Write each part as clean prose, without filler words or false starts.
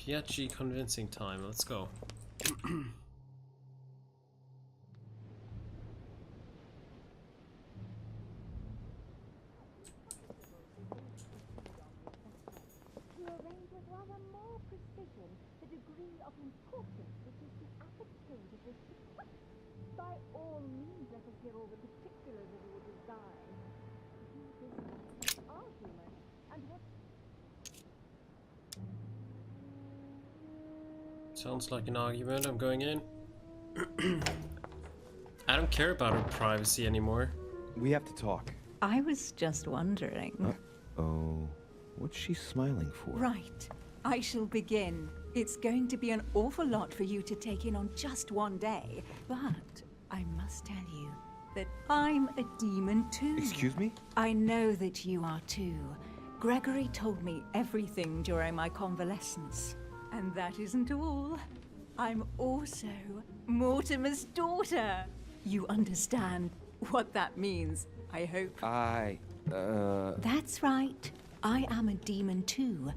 PhD convincing time, let's go. By all means, let us hear all the particulars of your design. This argument and what Sounds like an argument. I'm going in. I don't care about her privacy anymore. We have to talk. I was just wondering. Oh, what's she smiling for? Right. I shall begin. It's going to be an awful lot for you to take in on just one day, but I must tell you that I'm a demon too. Excuse me? I know that you are too. Gregory told me everything during my convalescence. And that isn't all. I'm also Mortimer's daughter. You understand what that means, I hope. That's right. I am a demon too.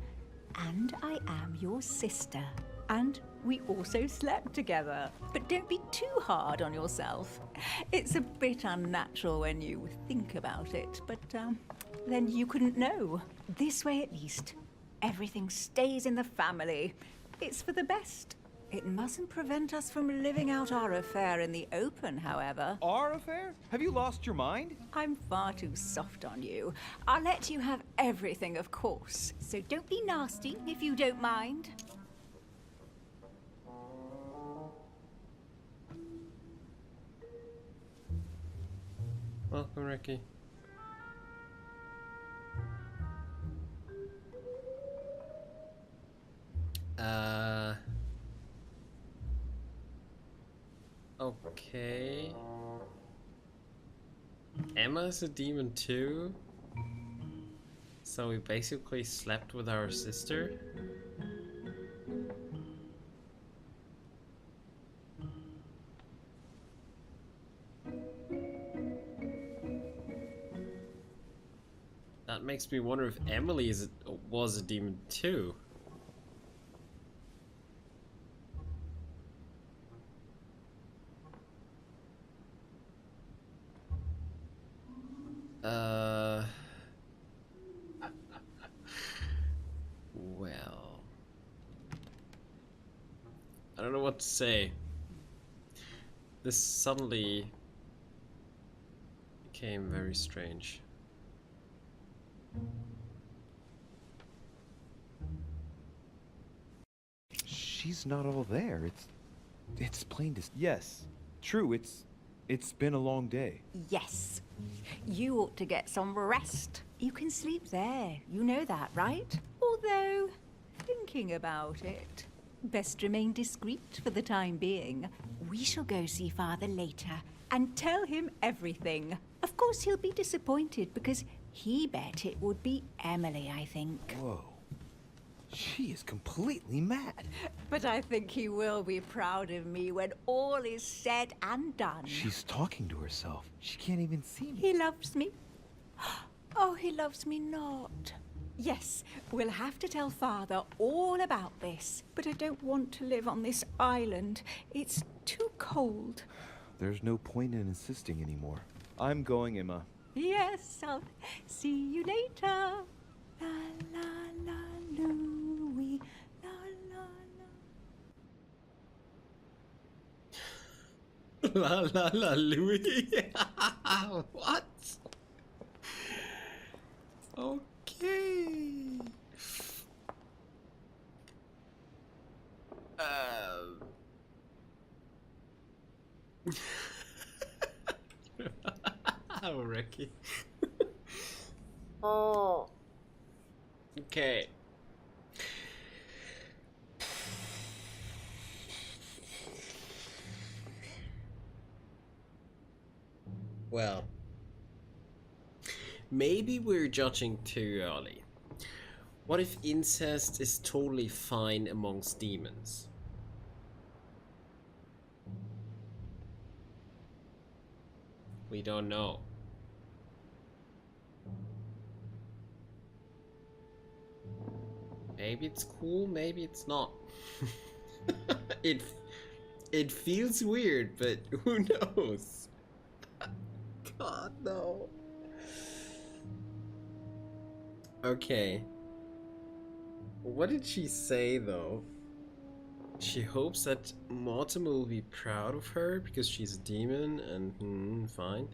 And I am your sister. And we also slept together. But don't be too hard on yourself. It's a bit unnatural when you think about it, but then you couldn't know. This way at least, everything stays in the family. It's for the best. It mustn't prevent us from living out our affair in the open, however. Our affair? Have you lost your mind? I'm far too soft on you. I'll let you have everything, of course. So don't be nasty, if you don't mind. Welcome, Ricky. Okay. Emma's a demon too? So we basically slept with our sister? That makes me wonder if Emily was a demon too. Well, I don't know what to say. This suddenly became very strange. She's not all there. It's plain to... Yes, true, it's been a long day. Yes. You ought to get some rest. You can sleep there. You know that, right? Although, thinking about it, best remain discreet for the time being. We shall go see Father later and tell him everything. Of course, he'll be disappointed because he bet it would be Emily, I think. Whoa. She is completely mad. But I think he will be proud of me when all is said and done. She's talking to herself. She can't even see me. He loves me. Oh, he loves me not. Yes, we'll have to tell Father all about this. But I don't want to live on this island. It's too cold. There's no point in insisting anymore. I'm going, Emma. Yes, I'll see you later. La la la Louis. La la la. La la la Louis. What? Okay. Oh, Ricky. Oh. Okay. Well, maybe we're judging too early. What if incest is totally fine amongst demons? We don't know. Maybe it's cool, maybe it's not. it it feels weird, but who knows? God no. Okay. What did she say though? She hopes that Mortimer will be proud of her because she's a demon and fine.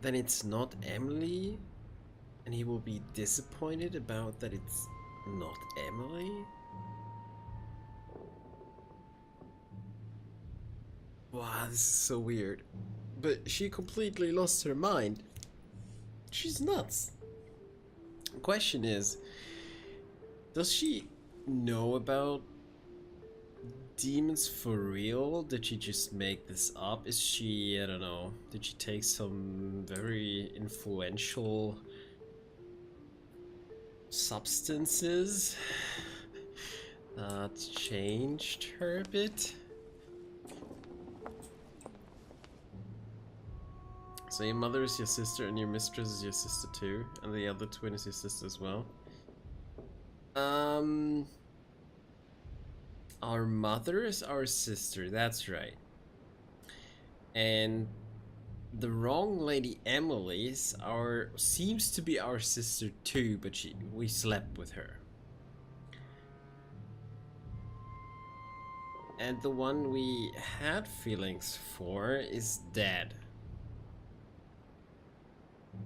Then it's not Emily and he will be disappointed about that it's not Emily? Wow, this is so weird. But she completely lost her mind. She's nuts. The question is, does she know about demons for real? Did she just make this up? Is she, I don't know, did she take some very influential substances that changed her a bit? So your mother is your sister and your mistress is your sister too, and the other twin is your sister as well. Our mother is our sister, that's right. And the wrong lady Emily is seems to be our sister too, but we slept with her. And the one we had feelings for is dead.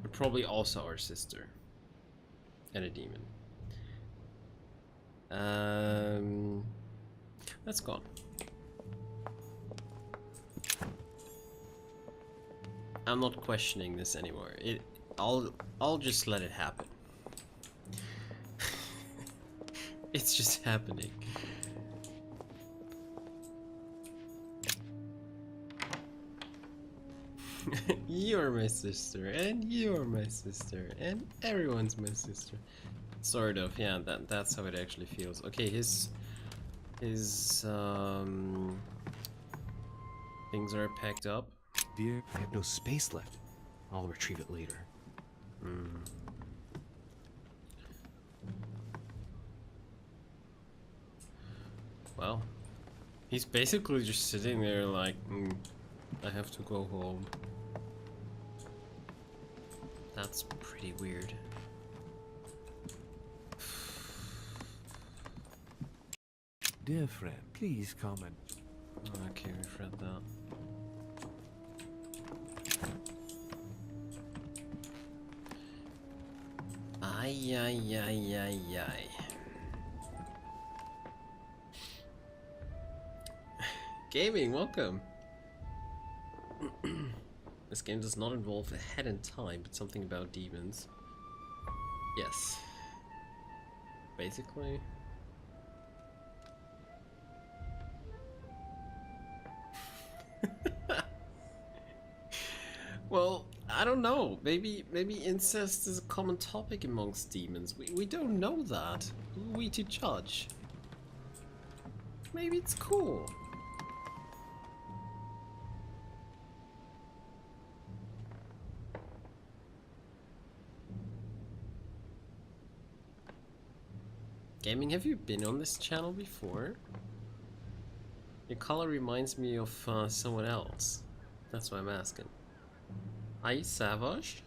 But probably also our sister. And a demon. That's gone. I'm not questioning this anymore. I'll just let it happen. It's just happening. You're my sister, and you're my sister, and everyone's my sister. Sort of, yeah, that's how it actually feels. Okay, his things are packed up. Dear, I have no space left. I'll retrieve it later. Well, he's basically just sitting there like, I have to go home. That's pretty weird. Dear friend, please comment. Okay, we've read that. Ay, ay, ay, ay, ay. Gaming, welcome. This game does not involve a head in time, but something about demons. Yes. Basically. Well, I don't know. Maybe incest is a common topic amongst demons. We don't know that. Who are we to judge? Maybe it's cool. Gaming, have you been on this channel before? Your color reminds me of someone else. That's why I'm asking. Are you Savage?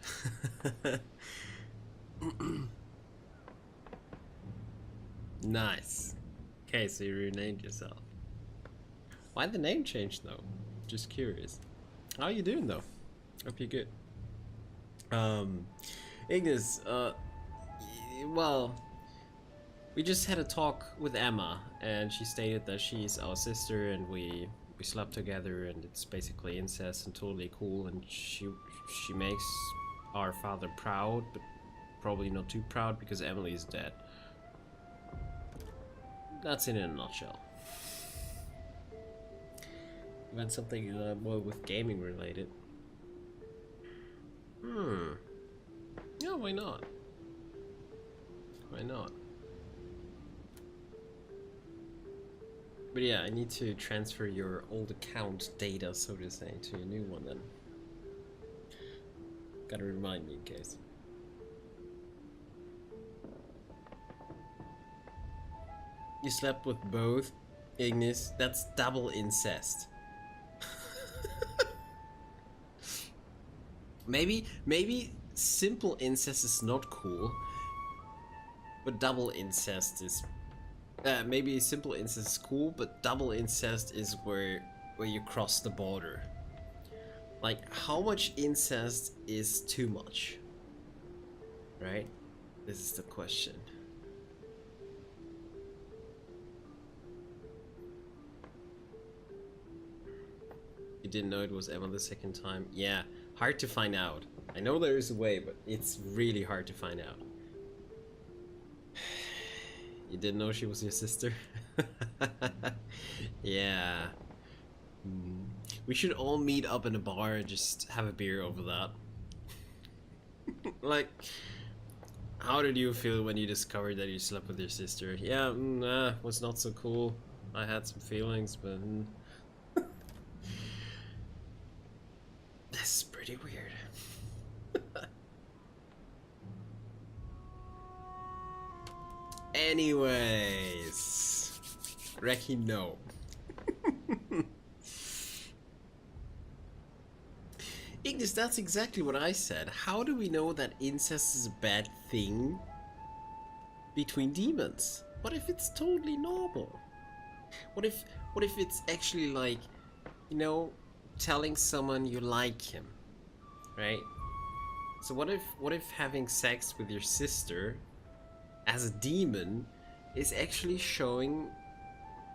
Nice. Okay, so you renamed yourself. Why the name change though? Just curious. How are you doing though? Hope you're good. Ignis, well, we just had a talk with Emma, and she stated that she's our sister, and we slept together, and it's basically incest and totally cool, and she makes our father proud, but probably not too proud because Emily is dead. That's in a nutshell. We had something more with gaming related. Yeah, why not? Why not? But yeah, I need to transfer your old account data, so to say, to a new one then. Gotta remind me in case. You slept with both, Ignis. That's double incest. Maybe simple incest is not cool, but double incest is. Maybe simple incest is cool, but double incest is where you cross the border. Like, how much incest is too much? Right? This is the question. You didn't know it was Emma the second time? Yeah, hard to find out. I know there is a way, but it's really hard to find out. You didn't know she was your sister? Yeah. We should all meet up in a bar and just have a beer over that. Like, how did you feel when you discovered that you slept with your sister? Yeah, was not so cool. I had some feelings, but this is pretty weird. Anyways, Reki, no. Ignis, that's exactly what I said. How do we know that incest is a bad thing between demons? What if it's totally normal? What if it's actually like, you know, telling someone you like him, right? So what if having sex with your sister as a demon is actually showing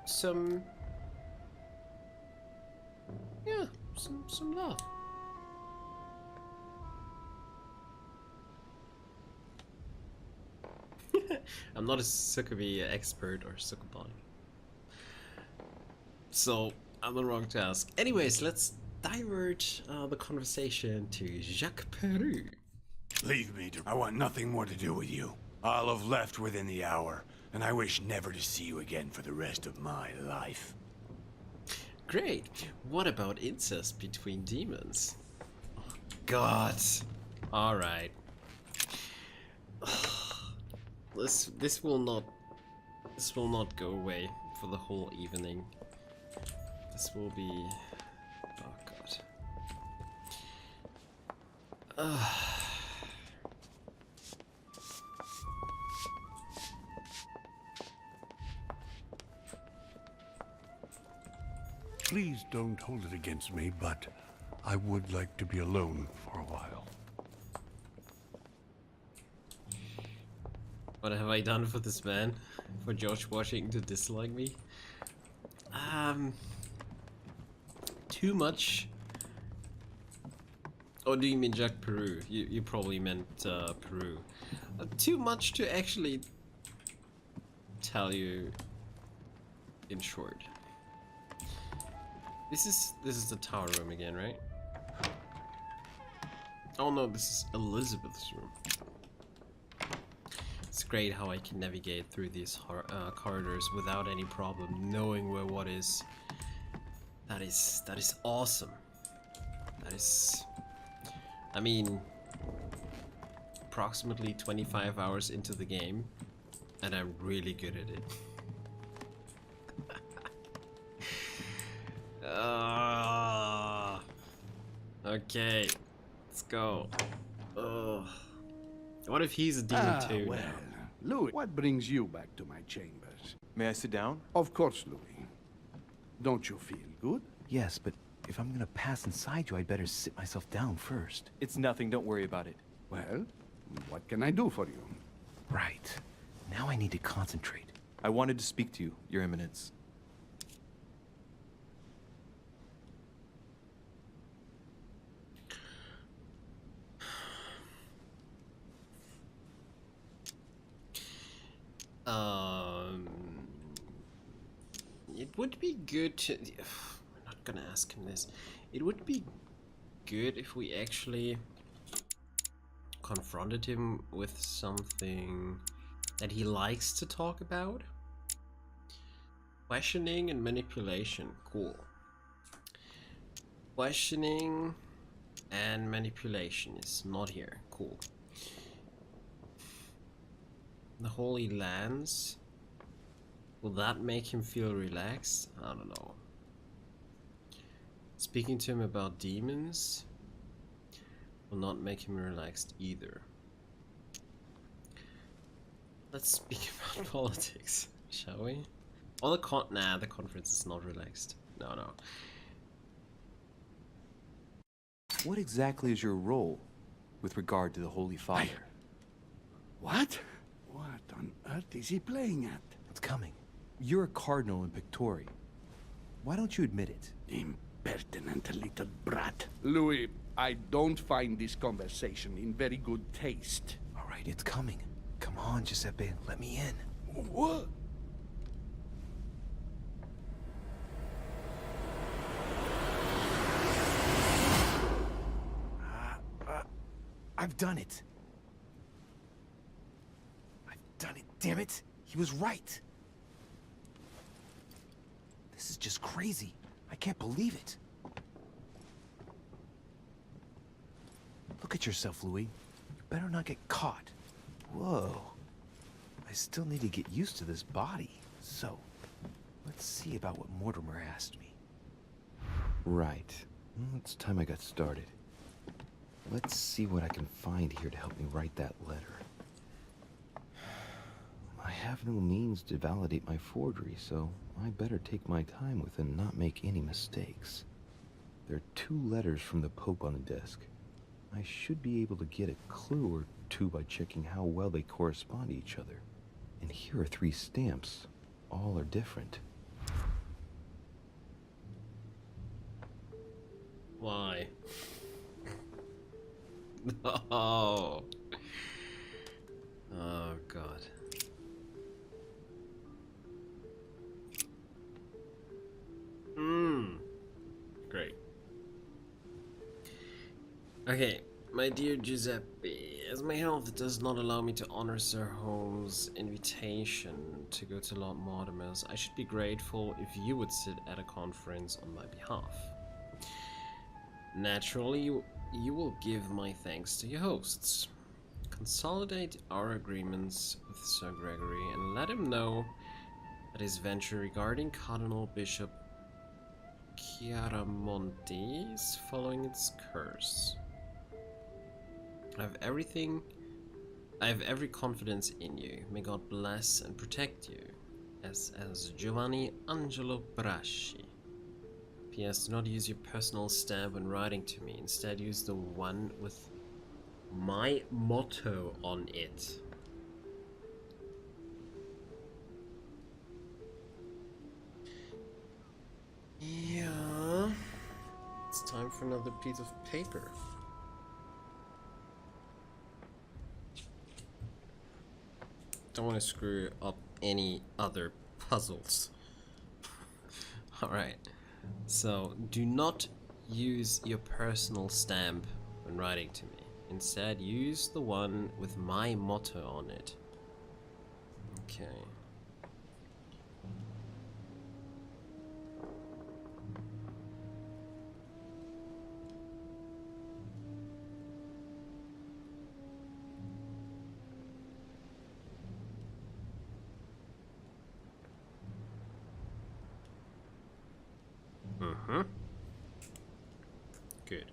some, yeah, some love? I'm not a succubi expert or succubine, so I'm the wrong to ask. Anyways, let's divert the conversation to Jacques Peru. Leave me. I want nothing more to do with you. I'll have left within the hour, and I wish never to see you again for the rest of my life. Great. What about incest between demons? Oh, God. All right. This will not go away for the whole evening. This will be, oh God. Please don't hold it against me, but I would like to be alone for a while. What have I done for this man? For George Washington to dislike me? Too much. Oh, do you mean Jacques Peru? You probably meant Peru. Too much to actually tell you in short. This is the tower room again, right? Oh no, this is Elizabeth's room. It's great how I can navigate through these corridors without any problem, knowing where what is. That is awesome. That is, I mean, approximately 25 hours into the game, and I'm really good at it. Okay, let's go. What if he's a demon too? Well, Louis, what brings you back to my chambers? May I sit down? Of course, Louis. Don't you feel good? Yes, but if I'm gonna pass inside you, I'd better sit myself down first. It's nothing, don't worry about it. Well, what can I do for you? Right. Now I need to concentrate. I wanted to speak to you, Your Eminence. It would be good to... I'm not gonna ask him this. It would be good if we actually confronted him with something that he likes to talk about. Questioning and manipulation. Cool. Questioning and manipulation is not here. Cool. The Holy Lands. Will that make him feel relaxed? I don't know. Speaking to him about demons will not make him relaxed either. Let's speak about politics, shall we? Or the the conference is not relaxed. No. What exactly is your role with regard to the Holy Father? What? What on earth is he playing at? It's coming. You're a cardinal in Pictori. Why don't you admit it? Impertinent little brat. Louis, I don't find this conversation in very good taste. All right, it's coming. Come on, Giuseppe, let me in. What? I've done it. I've done it, damn it. He was right. This is just crazy. I can't believe it. Look at yourself, Louis. You better not get caught. Whoa. I still need to get used to this body. So, let's see about what Mortimer asked me. Right. Well, it's time I got started. Let's see what I can find here to help me write that letter. I have no means to validate my forgery, so I better take my time with it and not make any mistakes. There are 2 letters from the Pope on the desk. I should be able to get a clue or 2 by checking how well they correspond to each other. And here are 3 stamps. All are different. Why? No. Oh god. Great. Okay, my dear Giuseppe, as my health does not allow me to honor Sir Holmes' invitation to go to Lord Mortimer's, I should be grateful if you would sit at a conference on my behalf. Naturally, you will give my thanks to your hosts. Consolidate our agreements with Sir Gregory and let him know that his venture regarding Cardinal Bishop Chiaramonte is following its course. I have every confidence in you. May God bless and protect you. As Giovanni Angelo Braschi. P.S. Do not use your personal stamp when writing to me. Instead, use the one with my motto on it. Yeah. It's time for another piece of paper. Don't want to screw up any other puzzles. Alright. So, do not use your personal stamp when writing to me. Instead, use the one with my motto on it. Okay. Good.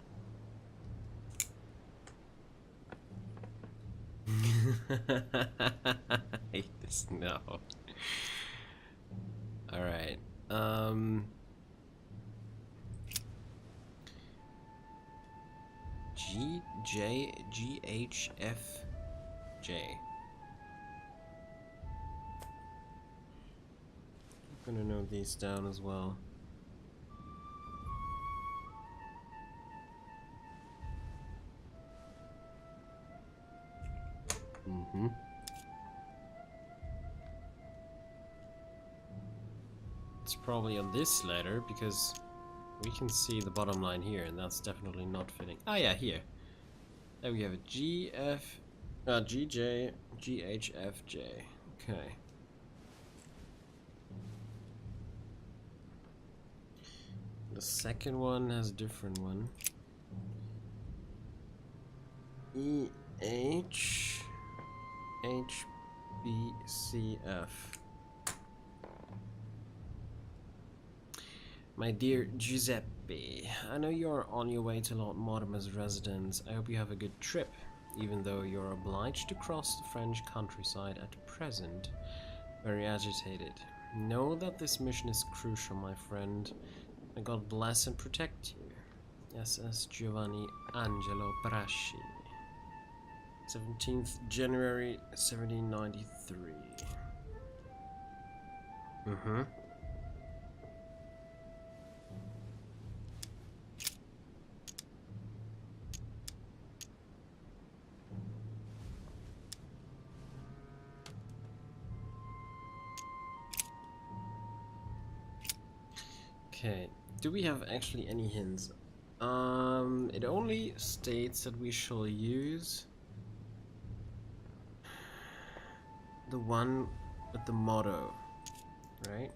I hate this. No. Alright. GHFJ. I'm gonna note these down as well. It's probably on this letter because we can see the bottom line here, and that's definitely not fitting. Ah, yeah, here. There we have a GJ, GHFJ. Okay. The second one has a different one. EHHBCF. My dear Giuseppe, I know you're on your way to Lord Mortimer's residence. I hope you have a good trip, even though you're obliged to cross the French countryside at present. Very agitated. Know that this mission is crucial, my friend. May God bless and protect you. SS Giovanni Angelo Braschi. 17th January 1793. Okay, do we have actually any hints? It only states that we shall use the one with the motto, right?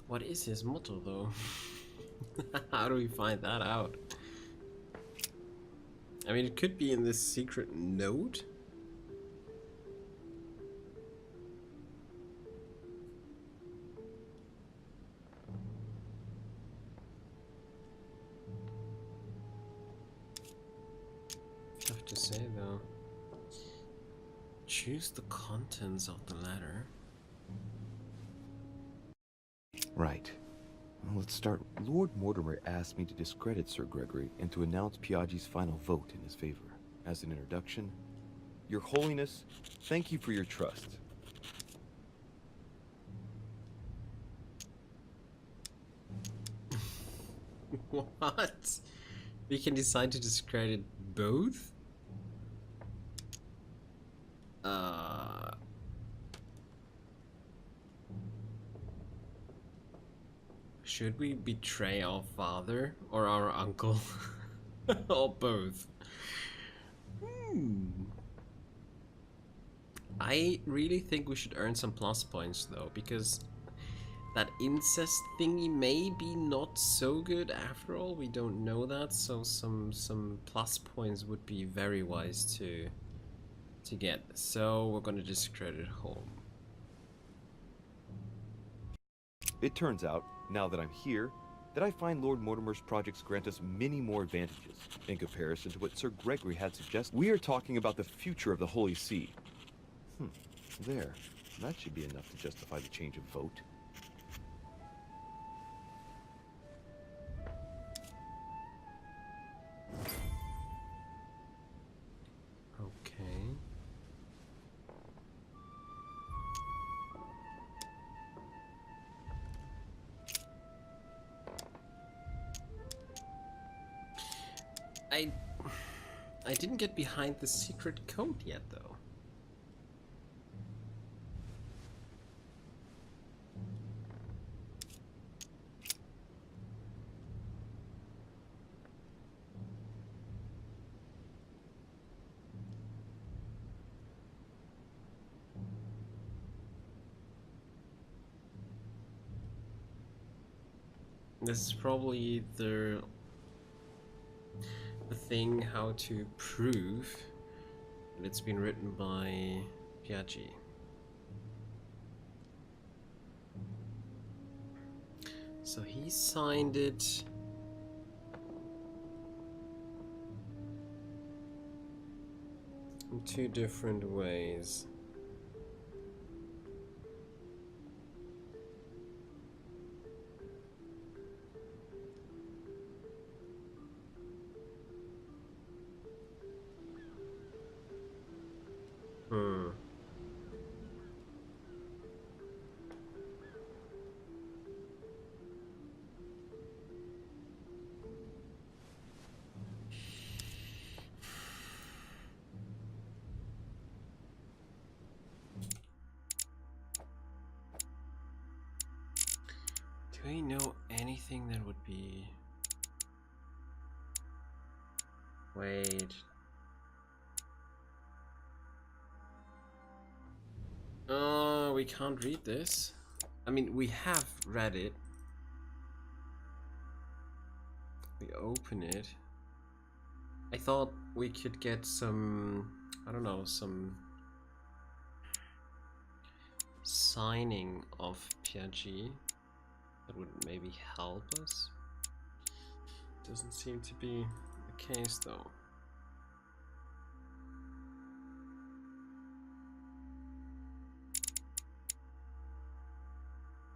What is his motto, though? How do we find that out? I mean, it could be in this secret note. Tough to say, though. Choose the contents of the letter. Right. Well, let's start. Lord Mortimer asked me to discredit Sir Gregory and to announce Piaggi's final vote in his favor. As an introduction, Your Holiness, thank you for your trust. What? We can decide to discredit both? Should we betray our father or our uncle? Or both? I really think we should earn some plus points though, because that incest thingy may be not so good after all. We don't know that, so some plus points would be very wise to get. So we're gonna discredit home. It turns out, now that I'm here, that I find Lord Mortimer's projects grant us many more advantages in comparison to what Sir Gregory had suggested. We are talking about the future of the Holy See. There. That should be enough to justify the change of vote. Okay. I didn't get behind the secret code yet, though. This is probably the thing how to prove that it's been written by Piaggi. So he signed it in two different ways. Do we know anything that would be Wait. Oh, we can't read this. I mean, we have read it. We open it. I thought we could get some, I don't know, some signing of Piaggi that would maybe help us. Doesn't seem to be the case though.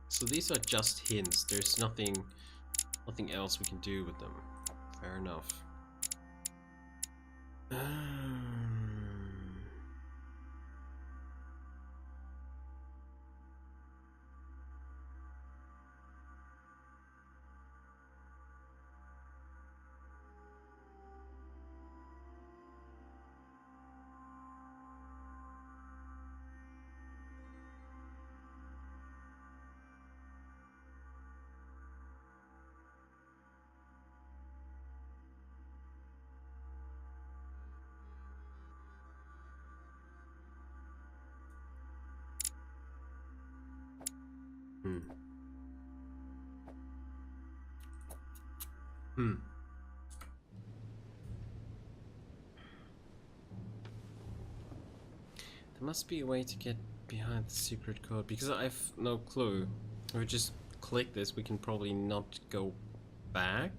So these are just hints. There's nothing else we can do with them. Fair enough. There must be a way to get behind the secret code because I've no clue. If we just click this, we can probably not go back.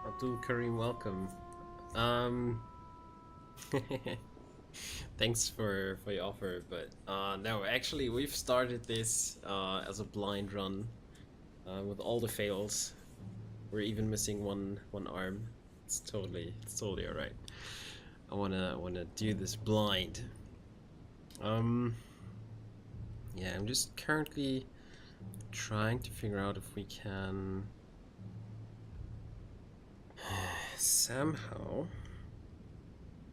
Abdul Karim, welcome. Thanks for your offer, but no, actually we've started this as a blind run with all the fails. We're even missing one arm. It's totally alright. I wanna do this blind. Yeah, I'm just currently trying to figure out if we can somehow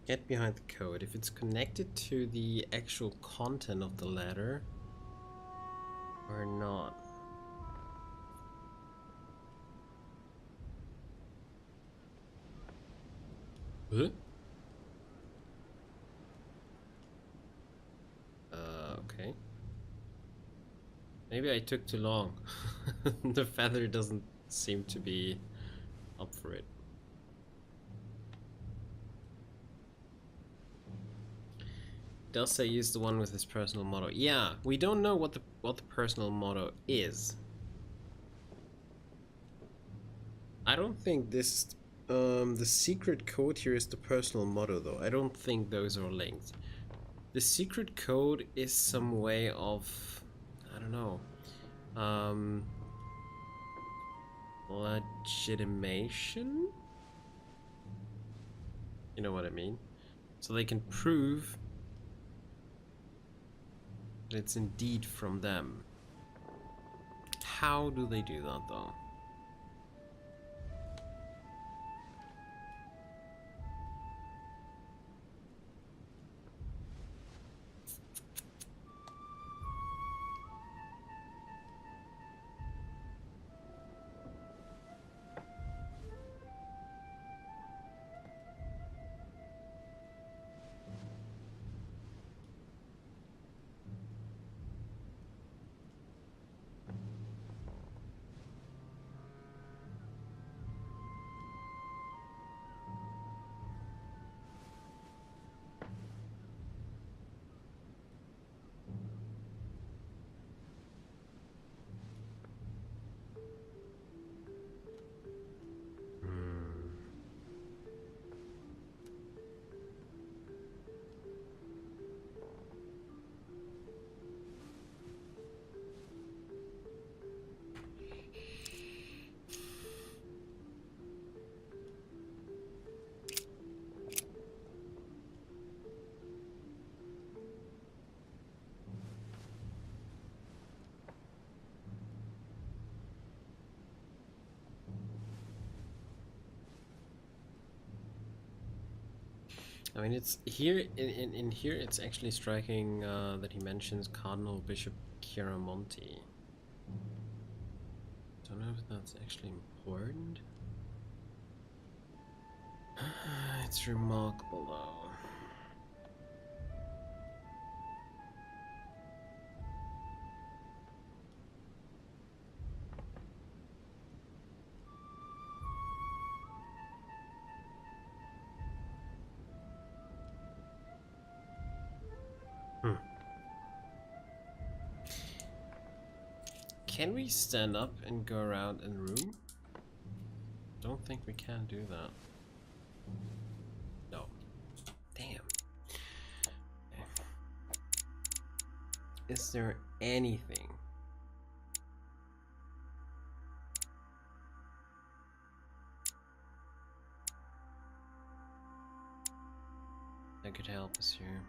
get behind the code if it's connected to the actual content of the letter or not. Huh? Okay. Maybe I took too long. The feather doesn't seem to be up for it. Does say use the one with his personal motto. Yeah, we don't know what the personal motto is. I don't think this the secret code here is the personal motto though. I don't think those are linked. The secret code is some way of, I don't know, legitimation? You know what I mean? So they can prove that it's indeed from them. How do they do that though? I mean, it's here in here. It's actually striking that he mentions Cardinal Bishop Chiaramonti. Don't know if that's actually important. It's remarkable, though. Can we stand up and go around in the room? Don't think we can do that. No. Damn. Is there anything? That could help us here.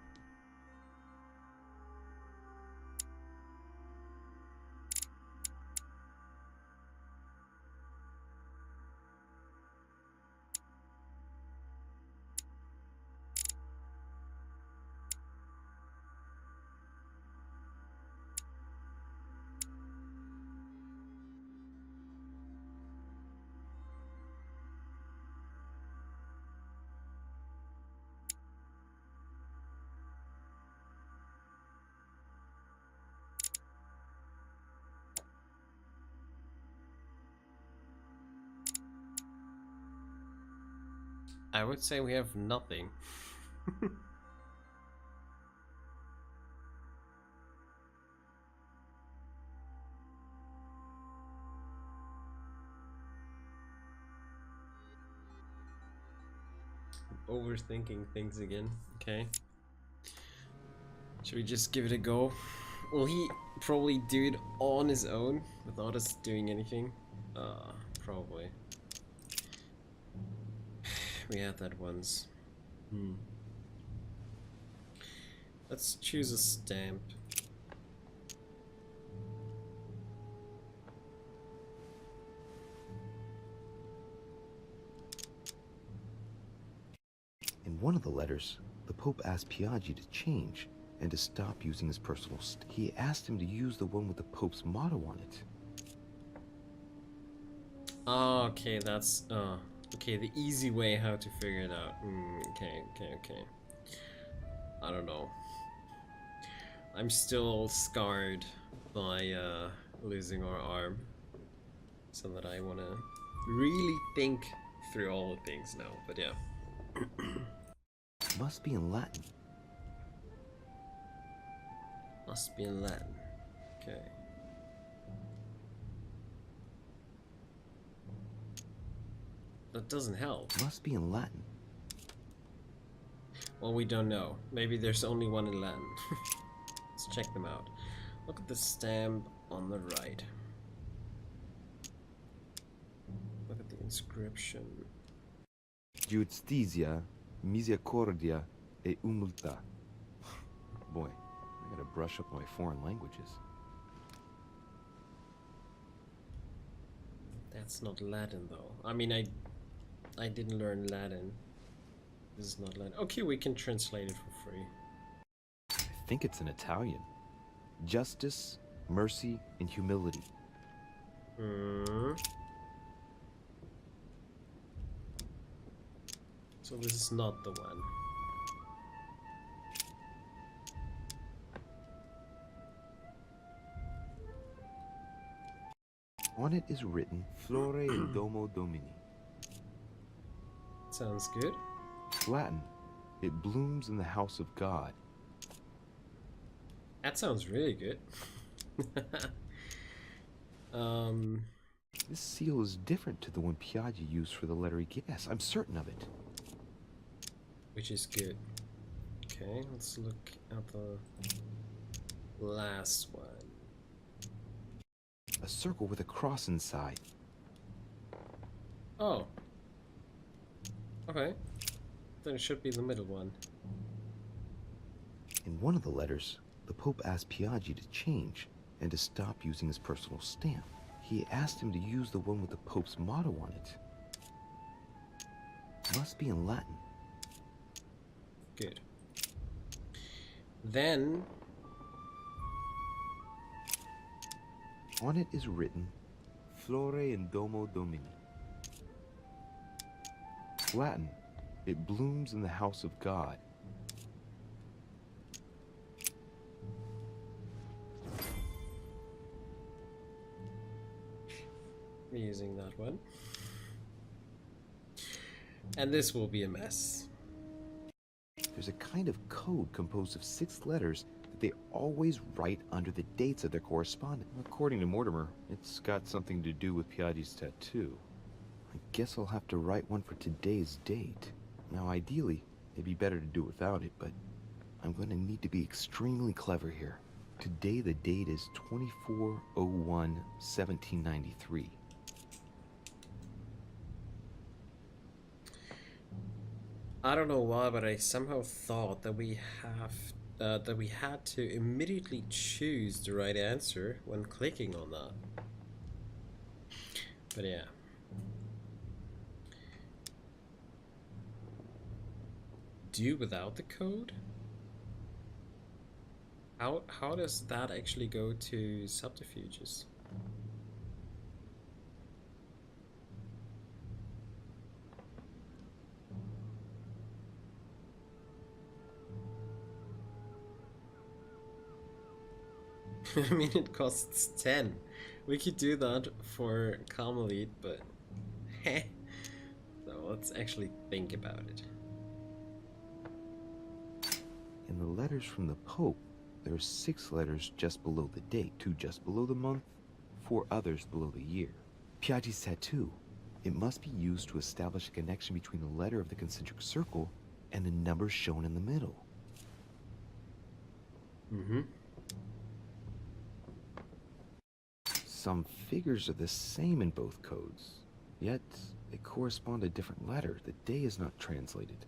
I would say we have nothing. Overthinking things again. Okay. Should we just give it a go? Will he probably do it on his own without us doing anything? Probably. We had that once. Let's choose a stamp. In one of the letters, the Pope asked Piaggi to change and to stop using his personal He asked him to use the one with the Pope's motto on it. Oh, okay, that's okay, the easy way how to figure it out. Okay. I don't know. I'm still scarred by losing our arm, so that I want to really think through all the things now. But yeah. Must be in Latin. Must be in Latin. Okay. That doesn't help. Must be in Latin. Well, we don't know. Maybe there's only one in Latin. Let's check them out. Look at the stamp on the right. Look at the inscription. Justitia, misericordia e humiltà. Boy, I gotta brush up my foreign languages. That's not Latin, though. I mean, I didn't learn Latin. This is not Latin. Okay, we can translate it for free. I think it's in Italian. Justice, mercy, and humility. So this is not the one. On it is written, Flore in Domo Domini. Sounds good. Latin, it blooms in the house of God. That sounds really good. This seal is different to the one Piaggi used for the letter he Yes, I'm certain of it. Which is good. Okay, let's look at the last one. A circle with a cross inside. Oh. Okay. Then it should be the middle one. In one of the letters, the Pope asked Piaggi to change and to stop using his personal stamp. He asked him to use the one with the Pope's motto on it. Must be in Latin. Good. Then On it is written, Flore in Domo Domini. Latin, it blooms in the house of God. we're using that one. And this will be a mess. There's a kind of code composed of 6 letters that they always write under the dates of their correspondent. According to Mortimer, it's got something to do with Piaggi's tattoo. I guess I'll have to write one for today's date. Now, ideally, it'd be better to do without it, but I'm going to need to be extremely clever here. Today, the date is 24/01/1793. I don't know why, but I somehow thought that we had to immediately choose the right answer when clicking on that. But yeah. Do without the code? How does that actually go to subterfuges? I mean, it costs 10. We could do that for Carmelite, but heh. So let's actually think about it. In the letters from the Pope, there are 6 letters just below the date, 2 just below the month, 4 others below the year. Piaggi's tattoo. It must be used to establish a connection between the letter of the concentric circle and the number shown in the middle. Mm-hmm. Some figures are the same in both codes, yet they correspond to different letters. The day is not translated.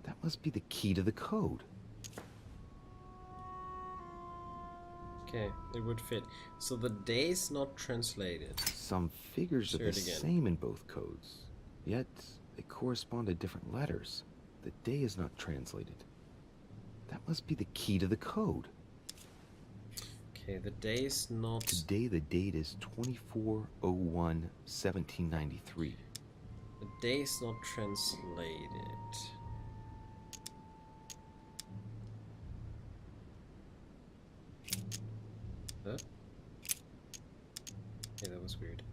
That must be the key to the code. Okay, it would fit. So the day's not translated. Some figures are the same in both codes, yet they correspond to different letters. The day is not translated. That must be the key to the code. Okay, the day's not... Today the date is 24/01/1793. The day's not translated. Huh? Okay, that was weird.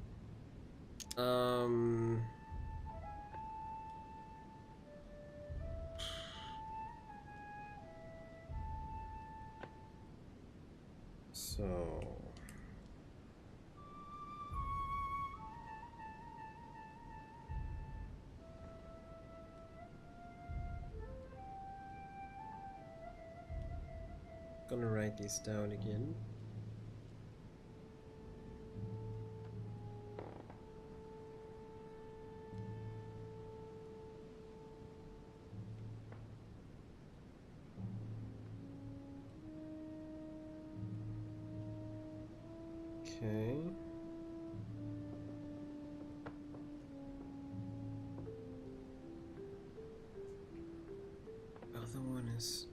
So... Gonna write these down again. Okay. Other one is...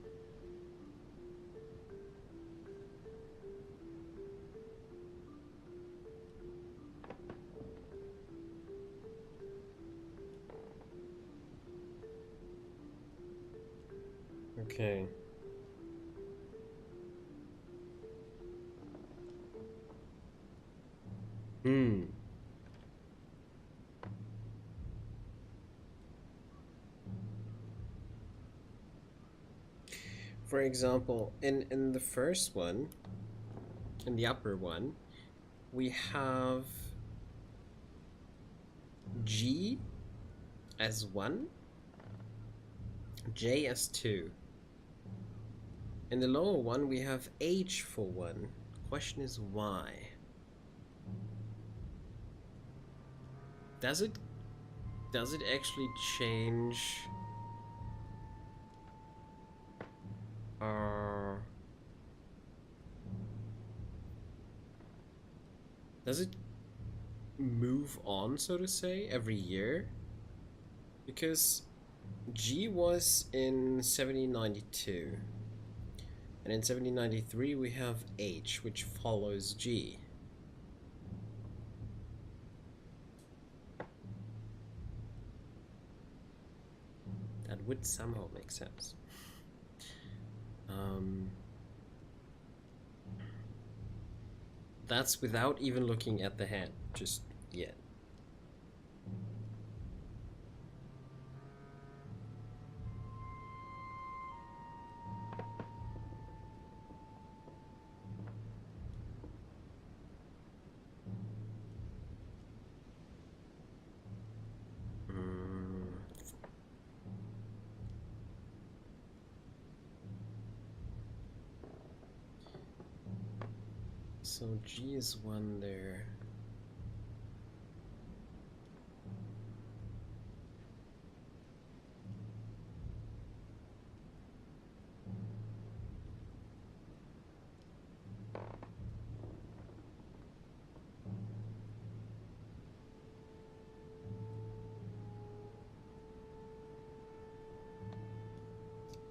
Okay. For example, in the first one, in the upper one, we have G as 1, J as 2. In the lower one, we have H for 1. Question is why? Does it actually change does it move on, so to say, every year? Because G was in 1792. And in 1793 we have H, which follows G. That would somehow make sense. That's without even looking at the hand, just yet. So G is 1 there.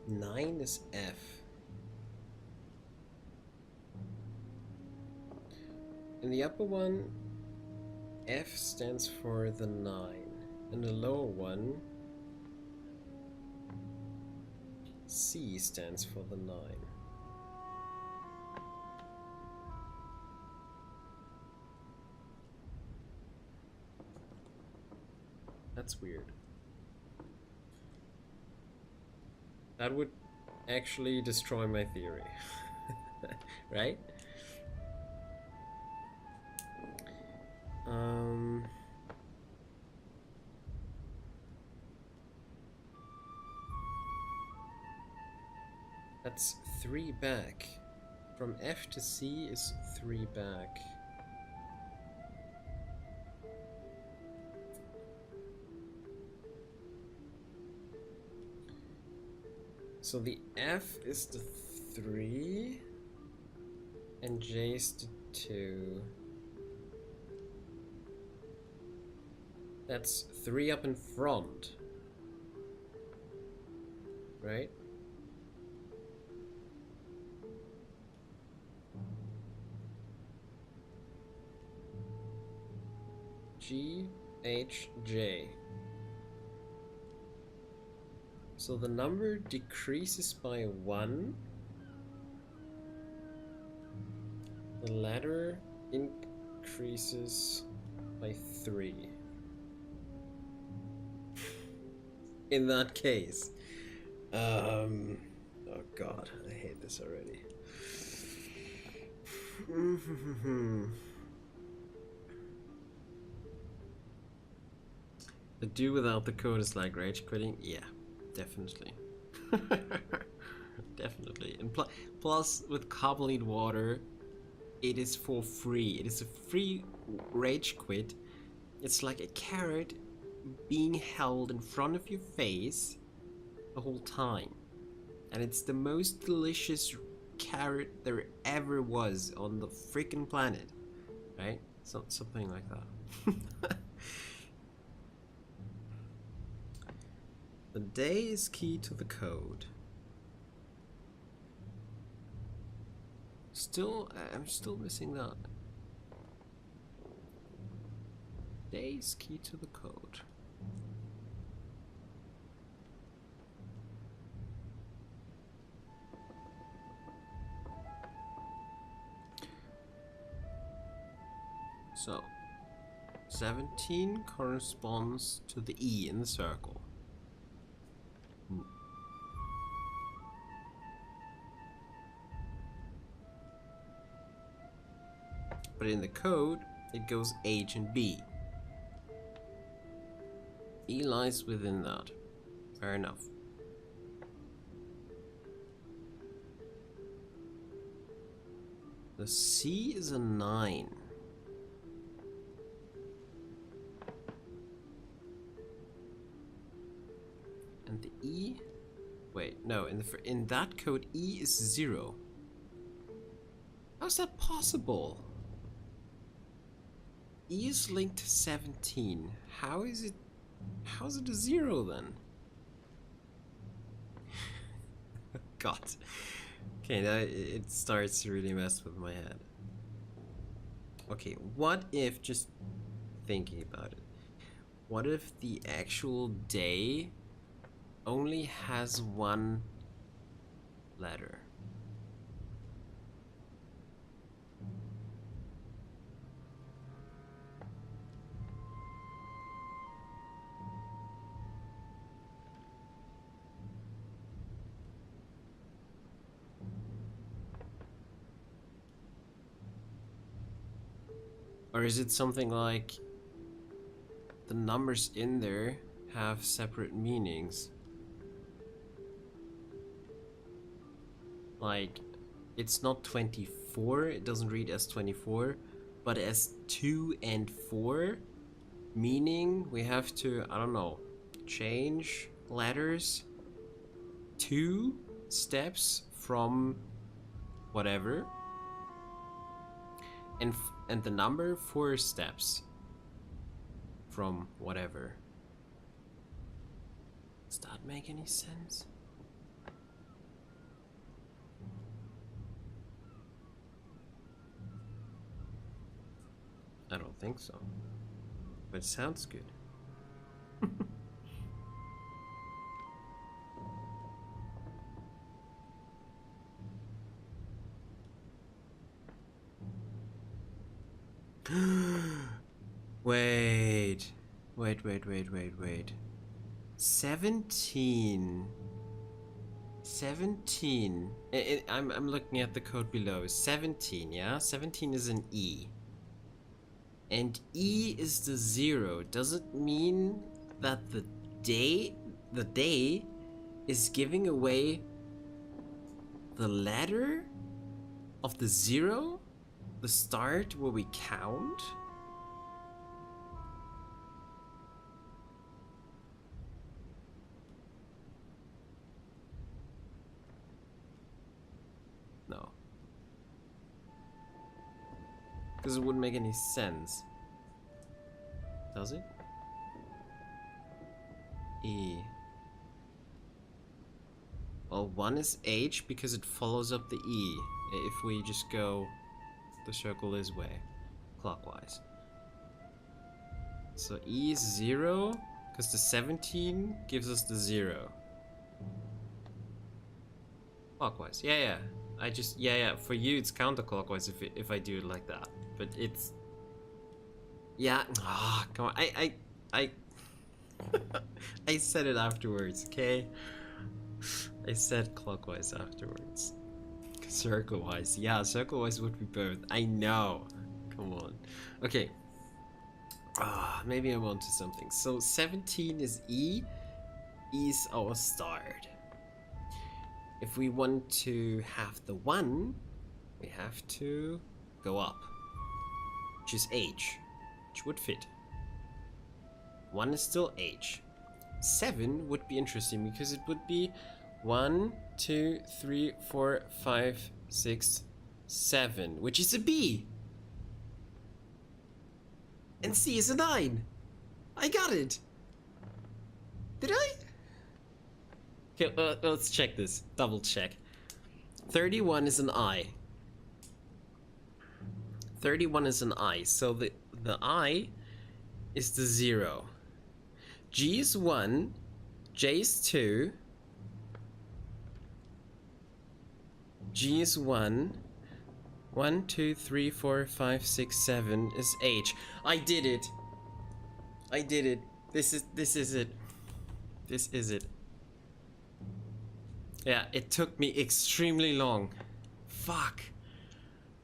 Nine is F. In the upper one, F stands for the 9. In the lower one, C stands for the 9. That's weird. That would actually destroy my theory. Right? That's 3 back. From F to C is 3 back. So the F is the 3 and J is the 2. That's 3 up in front, right? G, H, J. So the number decreases by 1. The letter increases by 3. In that case. Oh god, I hate this already. The do without the code is like rage quitting? Yeah, definitely. Definitely. And plus, with Carbonate Water, it is for free. It is a free rage quit. It's like a carrot being held in front of your face the whole time. And it's the most delicious carrot there ever was on the freaking planet. Right? So, something like that. The day is key to the code. I'm still missing that. Day is key to the code. So, 17 corresponds to the E in the circle. But in the code, it goes H and B. E lies within that. Fair enough. The C is a 9. And the E... Wait, no, in that code, E is 0. How's that possible? E is linked to 17. How's it a 0 then? God. Okay, now it starts to really mess with my head. Okay, what if, just thinking about it, what if the actual day only has one letter? Or is it something like the numbers in there have separate meanings? Like, it's not 24, it doesn't read as 24, but as 2 and 4, meaning we have to, I don't know, change letters 2 steps from whatever, and the number 4 steps from whatever. Does that make any sense? I don't think so, but it sounds good. Wait. 17. I'm looking at the code below. 17, yeah? 17 is an E. And E is the 0. Does it mean that the day is giving away the letter of the 0? The start where we count? No. Because it wouldn't make any sense. Does it? E. Well, 1 is H because it follows up the E. If we just go the circle this way, clockwise. So E is 0, because the 17 gives us the 0. Clockwise, yeah. I just, yeah. For you, it's counterclockwise if I do it like that. But it's, yeah. Ah, come on. I said it afterwards, okay? I said clockwise afterwards. Circle-wise, yeah. Circle-wise would be both. I know. Come on. Okay. Maybe I'm onto something. So 17 is E. E is our start. If we want to have the 1, we have to go up, which is H, which would fit. 1 is still H. 7 would be interesting because it would be 1, 2, 3, 4, 5, 6, 7, which is a B. And C is a 9. I got it. Did I? Okay, let's check this. Double check. 31 is an I. 31 is an I. So the I is the 0. G is 1. J is 2. G is 1. 1, 2, 3, 4, 5, 6, 7 is H. I did it. I did it. This is it. This is it. Yeah, it took me extremely long. Fuck.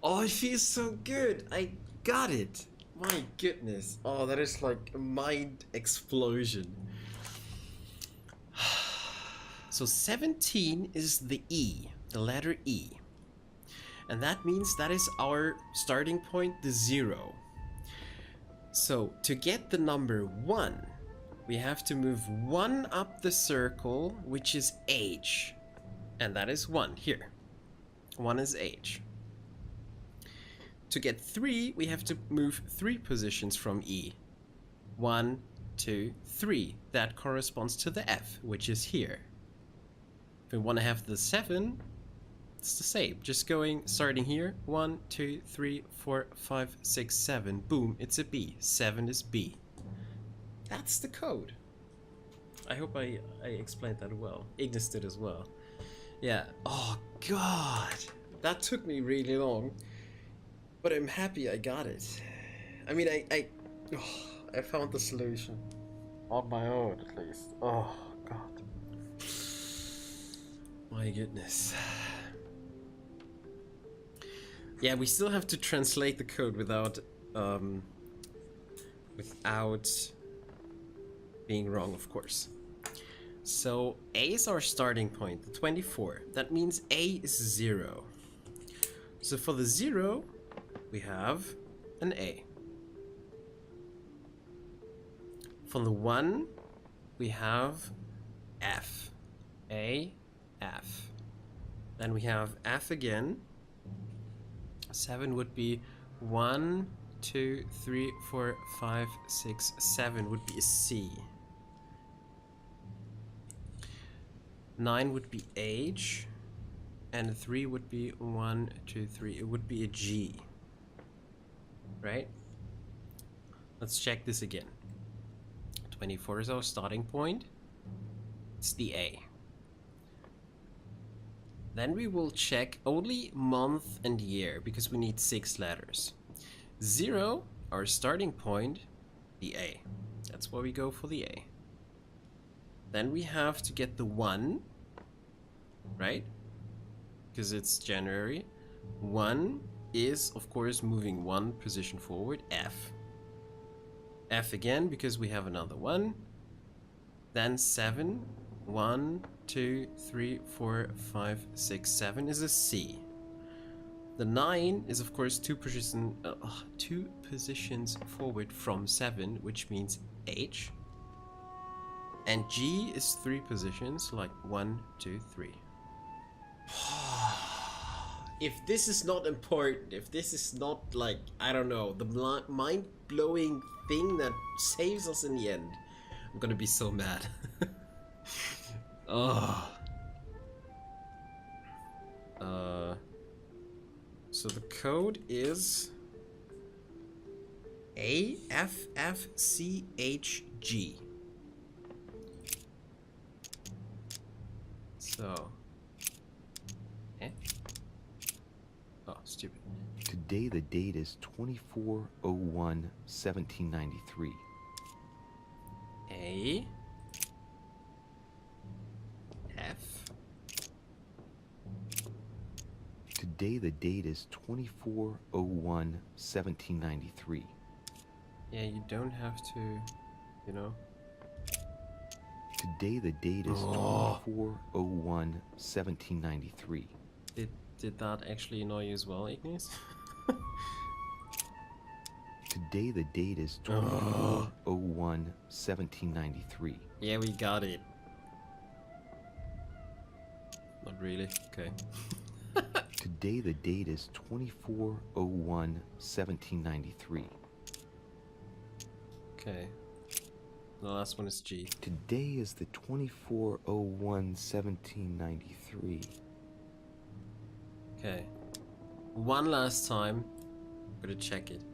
Oh, it feels so good. I got it. My goodness. Oh, that is like a mind explosion. So 17 is the E, the letter E. And that means that is our starting point, the 0. So to get the number 1, we have to move 1 up the circle, which is H. And that is 1 here. 1 is H. To get 3, we have to move 3 positions from E. 1, 2, 3. That corresponds to the F, which is here. If we want to have the 7, it's the same. Just starting here. 1, 2, 3, 4, 5, 6, 7. Boom, it's a B. 7 is B. That's the code. I hope I explained that well. Ignis did as well. Yeah. Oh god. That took me really long. But I'm happy I got it. I mean, I found the solution. On my own, at least. Oh god. My goodness. Yeah, we still have to translate the code without being wrong, of course. So A is our starting point, the 24. That means A is 0. So for the 0, we have an A. For the 1, we have F. A, F. Then we have F again. 7 would be 1, 2, 3, 4, 5, 6, 7 would be a C. 9 would be H. And 3 would be 1, 2, 3. It would be a G. Right? Let's check this again. 24 is our starting point. It's the A. Then we will check only month and year because we need 6 letters. 0, our starting point, the A. That's why we go for the A. Then we have to get the 1, right? Because it's January. 1 is, of course, moving 1 position forward, F. F again because we have another 1. Then 7, 1, 2, 3, 4, 5, 6, 7 is a C. The 9 is of course 2 positions forward from 7, which means H. And G is 3 positions, like 1, 2, 3. If this is not important, if this is not like, I don't know, the mind-blowing thing that saves us in the end, I'm gonna be so mad. Oh. So the code is AFFCHG. So. Oh, stupid. Today the date is 24/01/1793. A. F. Today the date is 24/01/1793. Yeah, you don't have to, you know. Today the date is 24/01/1793. Did that actually annoy you as well, Ignis? Today the date is 24/01/1793. Yeah, we got it. Not really. Okay. Today the date is 24/01/1793. Okay. The last one is G. Today is the 24/01/1793. Okay. One last time. I'm gonna check it.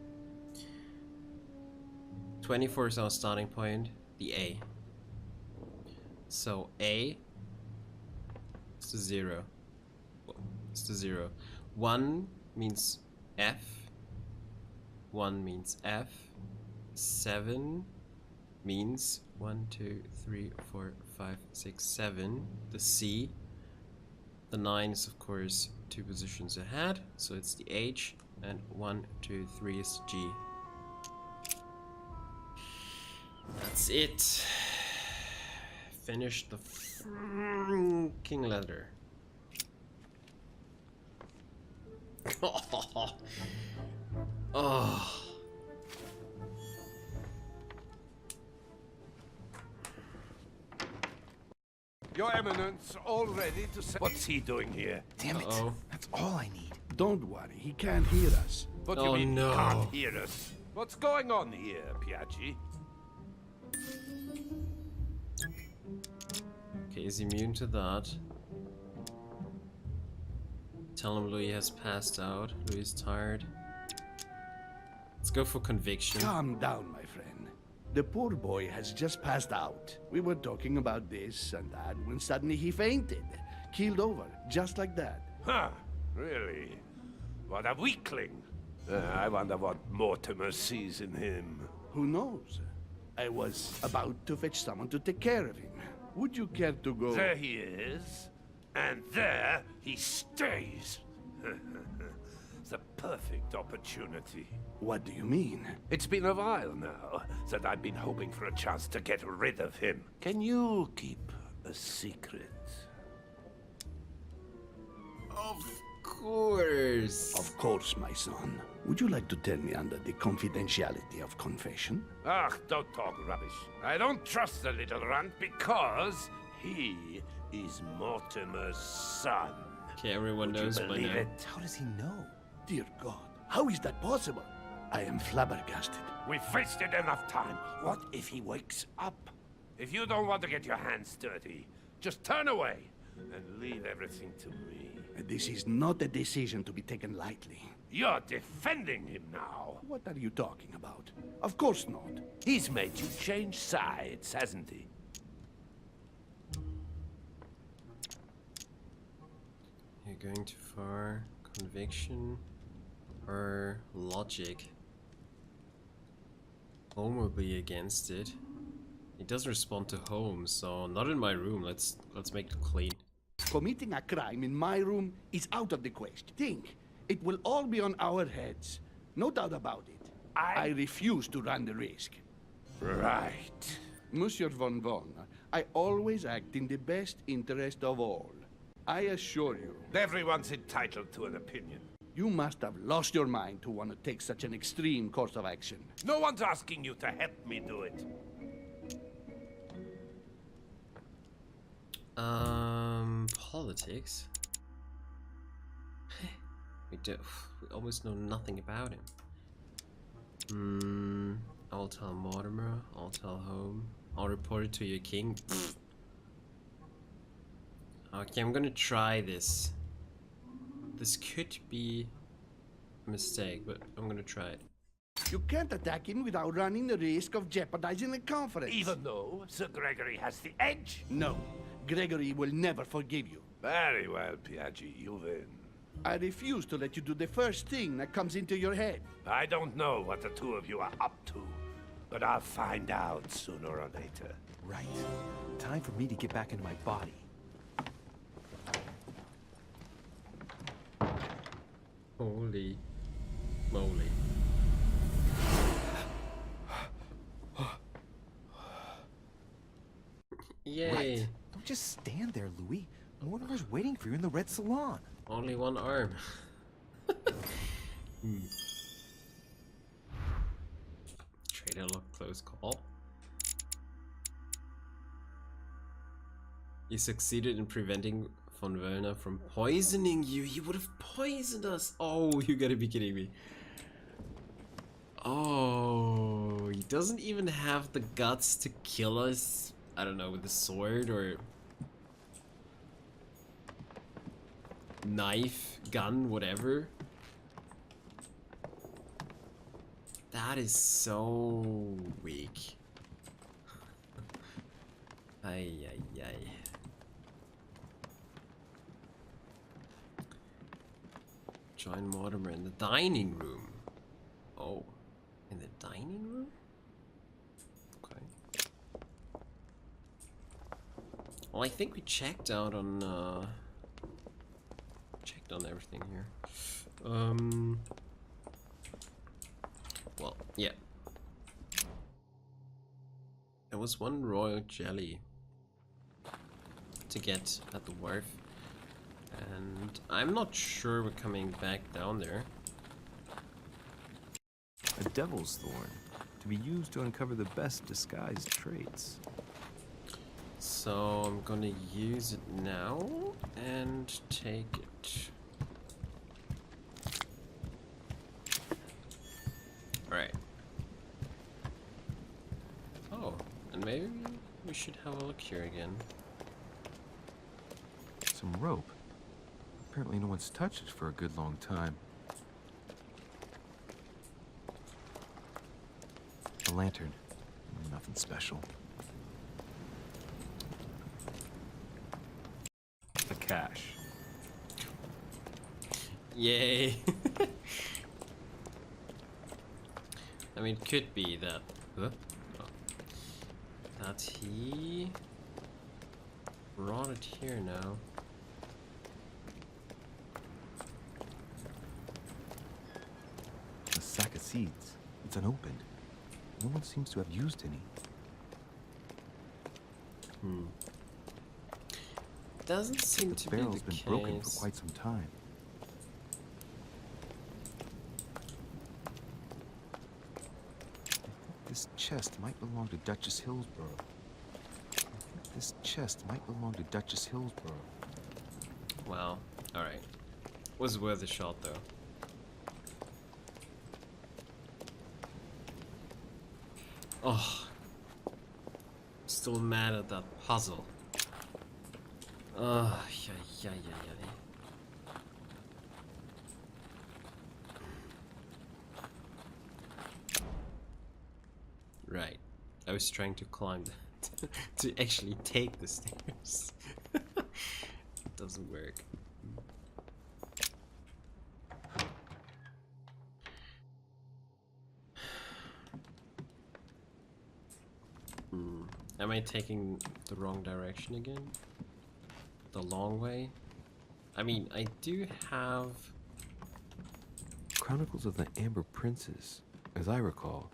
24 is our starting point. The A. So A is the 0. Well, it's the 0. 1 means F. 1 means F. 7 means 1, 2, 3, 4, 5, 6, 7. The C. The 9 is of course 2 positions ahead, so it's the H, and 1, 2, 3 is G. That's it. Finish the freaking letter. Oh. Your Eminence, all ready to say... What's he doing here? Damn it. Uh-oh. That's all I need. Don't worry, he can't hear us. What do Oh, you mean no. he can't hear us? What's going on here, Piaggi? Okay, is immune to that. Tell him Louis has passed out. Louis is tired. Let's go for conviction. Calm down, my friend. The poor boy has just passed out. We were talking about this and that when suddenly he fainted. Keeled over, just like that. Huh, really? What a weakling. I wonder what Mortimer sees in him. Who knows? I was about to fetch someone to take care of him. Would you care to go? There he is, and there he stays. The perfect opportunity. What do you mean? It's been a while now that I've been hoping for a chance to get rid of him. Can you keep a secret? Of course. Of course, my son. Would you like to tell me under the confidentiality of confession? Ah, don't talk rubbish. I don't trust the little runt because he is Mortimer's son. Okay, everyone Would you knows by believe now. it? How does he know? Dear God, how is that possible? I am flabbergasted. We've wasted enough time. What if he wakes up? If you don't want to get your hands dirty, just turn away and leave everything to me. This is not a decision to be taken lightly. You're defending him now. What are you talking about? Of course not. He's made you change sides, hasn't he? You're going too far. Conviction or logic? Home will be against it. It doesn't respond to home, so not in my room. Let's make it clean. Committing a crime in my room is out of the question. Think, it will all be on our heads. No doubt about it. I refuse to run the risk. Right. Monsieur von Von, I always act in the best interest of all. I assure you, Everyone's entitled to an opinion. you must have lost your mind to want to take such an extreme course of action. No one's asking you to help me do it. Politics? We almost know nothing about him. I'll tell Mortimer, I'll tell home, I'll report it to your king. Okay, I'm gonna try this. This could be a mistake, but I'm gonna try it. You can't attack him without running the risk of jeopardizing the conference. Even though Sir Gregory has the edge. No, Gregory will never forgive you. Very well, Piaggi, you win. I refuse to let you do the first thing that comes into your head. I don't know what the two of you are up to, but I'll find out sooner or later. Right. Time for me to get back into my body. Holy moly. Yay. Right. Don't just stand there, Louis. Mortimer's waiting for you in the red salon. Only one arm. Traitor look close call. You succeeded in preventing von Wöllner from poisoning you. He would have poisoned us. Oh, you gotta be kidding me. Oh, he doesn't even have the guts to kill us. I don't know, with a sword or knife, gun, whatever. That is so weak. Ay, ay, ay. Join Mortimer in the dining room. Oh, in the dining room? Okay. Well, I think we checked out on, checked on everything here. Well, yeah. There was one royal jelly to get at the wharf, and I'm not sure we're coming back down there. A devil's thorn, to be used to uncover the best disguised traits. So I'm gonna use it now and take it. Alright. Oh, and maybe we should have a look here again. Some rope. Apparently no one's touched it for a good long time. A lantern. Nothing special. A cache. Yay! I mean, it could be that. Huh? Oh. That he brought it here now. A sack of seeds. It's unopened. No one seems to have used any. Doesn't seem The to be barrel's the been case. broken for quite some time. This chest might belong to Duchess Hillsborough. This chest might belong to Duchess Hillsborough. Well, alright. Was worth a shot though. Oh. Still mad at that puzzle. Yeah. Right. I was trying to climb to actually take the stairs. It doesn't work. Am I taking the wrong direction again? The long way? I mean, I do have... Chronicles of the Amber Princes. As I recall,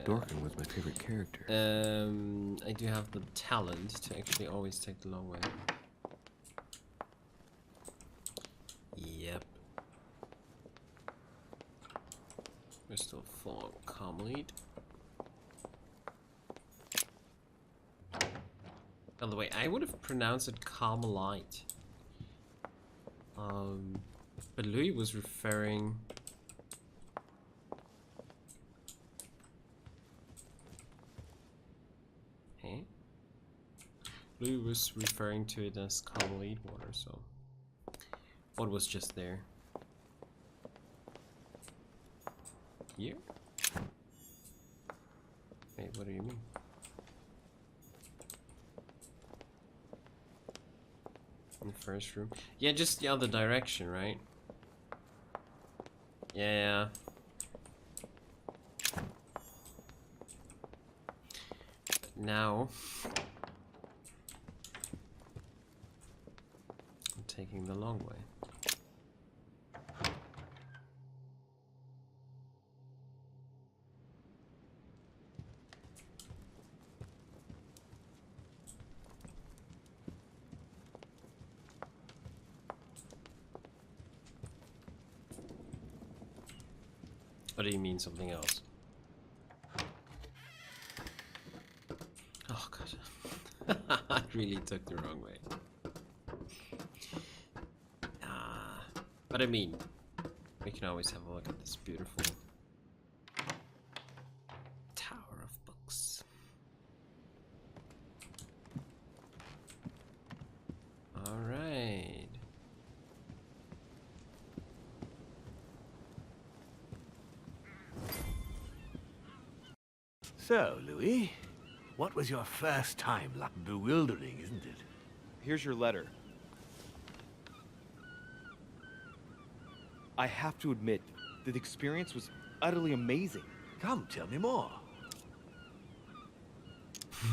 Dorkin was my favorite character. I do have the talent to actually always take the long way. Yep. We're still full on Carmelite. By the way, I would have pronounced it Carmelite. But Louis was referring... Hey? Louis was referring to it as Carmelite water, so... What was just there? Here? Wait, what do you mean? In the first room? Yeah, just the other direction, right? Yeah. Now... I'm taking the long way. Or do you mean something else? Oh god. I really took the wrong way. But I mean, we can always have a look at this beautiful tower of books. Alright. So, Louis, what was your first time like? Bewildering, isn't it? Here's your letter. I have to admit, the experience was utterly amazing. Come, tell me more.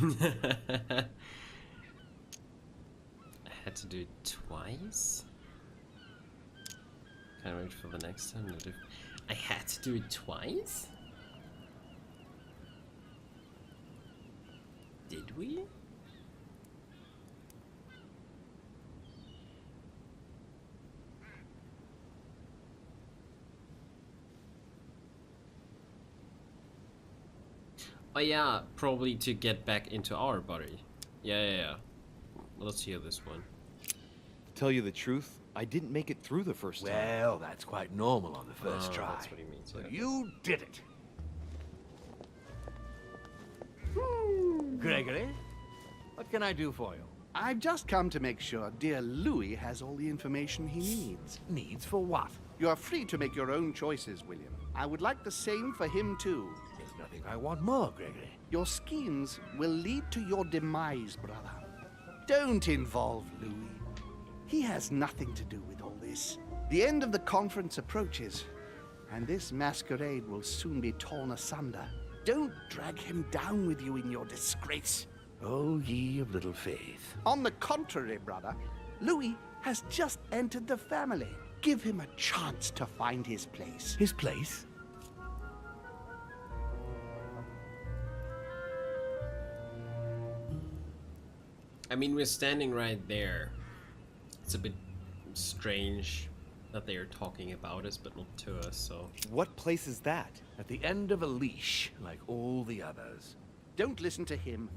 I had to do it twice? Can't wait for the next time. I had to do it twice? Did we? Oh yeah, probably to get back into our body. Yeah. Let's hear this one. To tell you the truth, I didn't make it through the first time. Well, that's quite normal on the first try. That's what he means. But Yeah. you did it. Gregory, what can I do for you? I've just come to make sure dear Louis has all the information he needs. Needs for what? You are free to make your own choices, William. I would like the same for him, too. There's nothing I want more, Gregory. Your schemes will lead to your demise, brother. Don't involve Louis. He has nothing to do with all this. The end of the conference approaches, and this masquerade will soon be torn asunder. Don't drag him down with you in your disgrace. Oh, ye of little faith. On the contrary, brother, Louis has just entered the family. Give him a chance to find his place. His place? I mean, we're standing right there. It's a bit strange that they are talking about us, but not to us, so... What place is that? At the end of a leash, like all the others. Don't listen to him.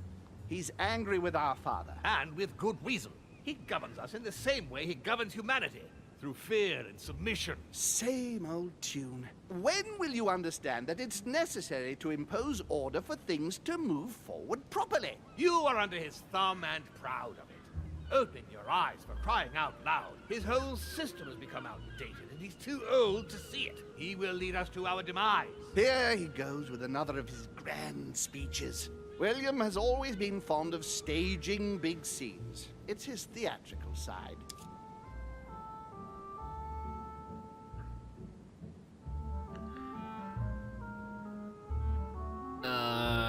He's angry with our father. And with good reason. He governs us in the same way he governs humanity, through fear and submission. Same old tune. When will you understand that it's necessary to impose order for things to move forward properly? You are under his thumb and proud of it. Open your eyes, for crying out loud. His whole system has become outdated, and he's too old to see it. He will lead us to our demise. Here he goes with another of his grand speeches. William has always been fond of staging big scenes. It's his theatrical side.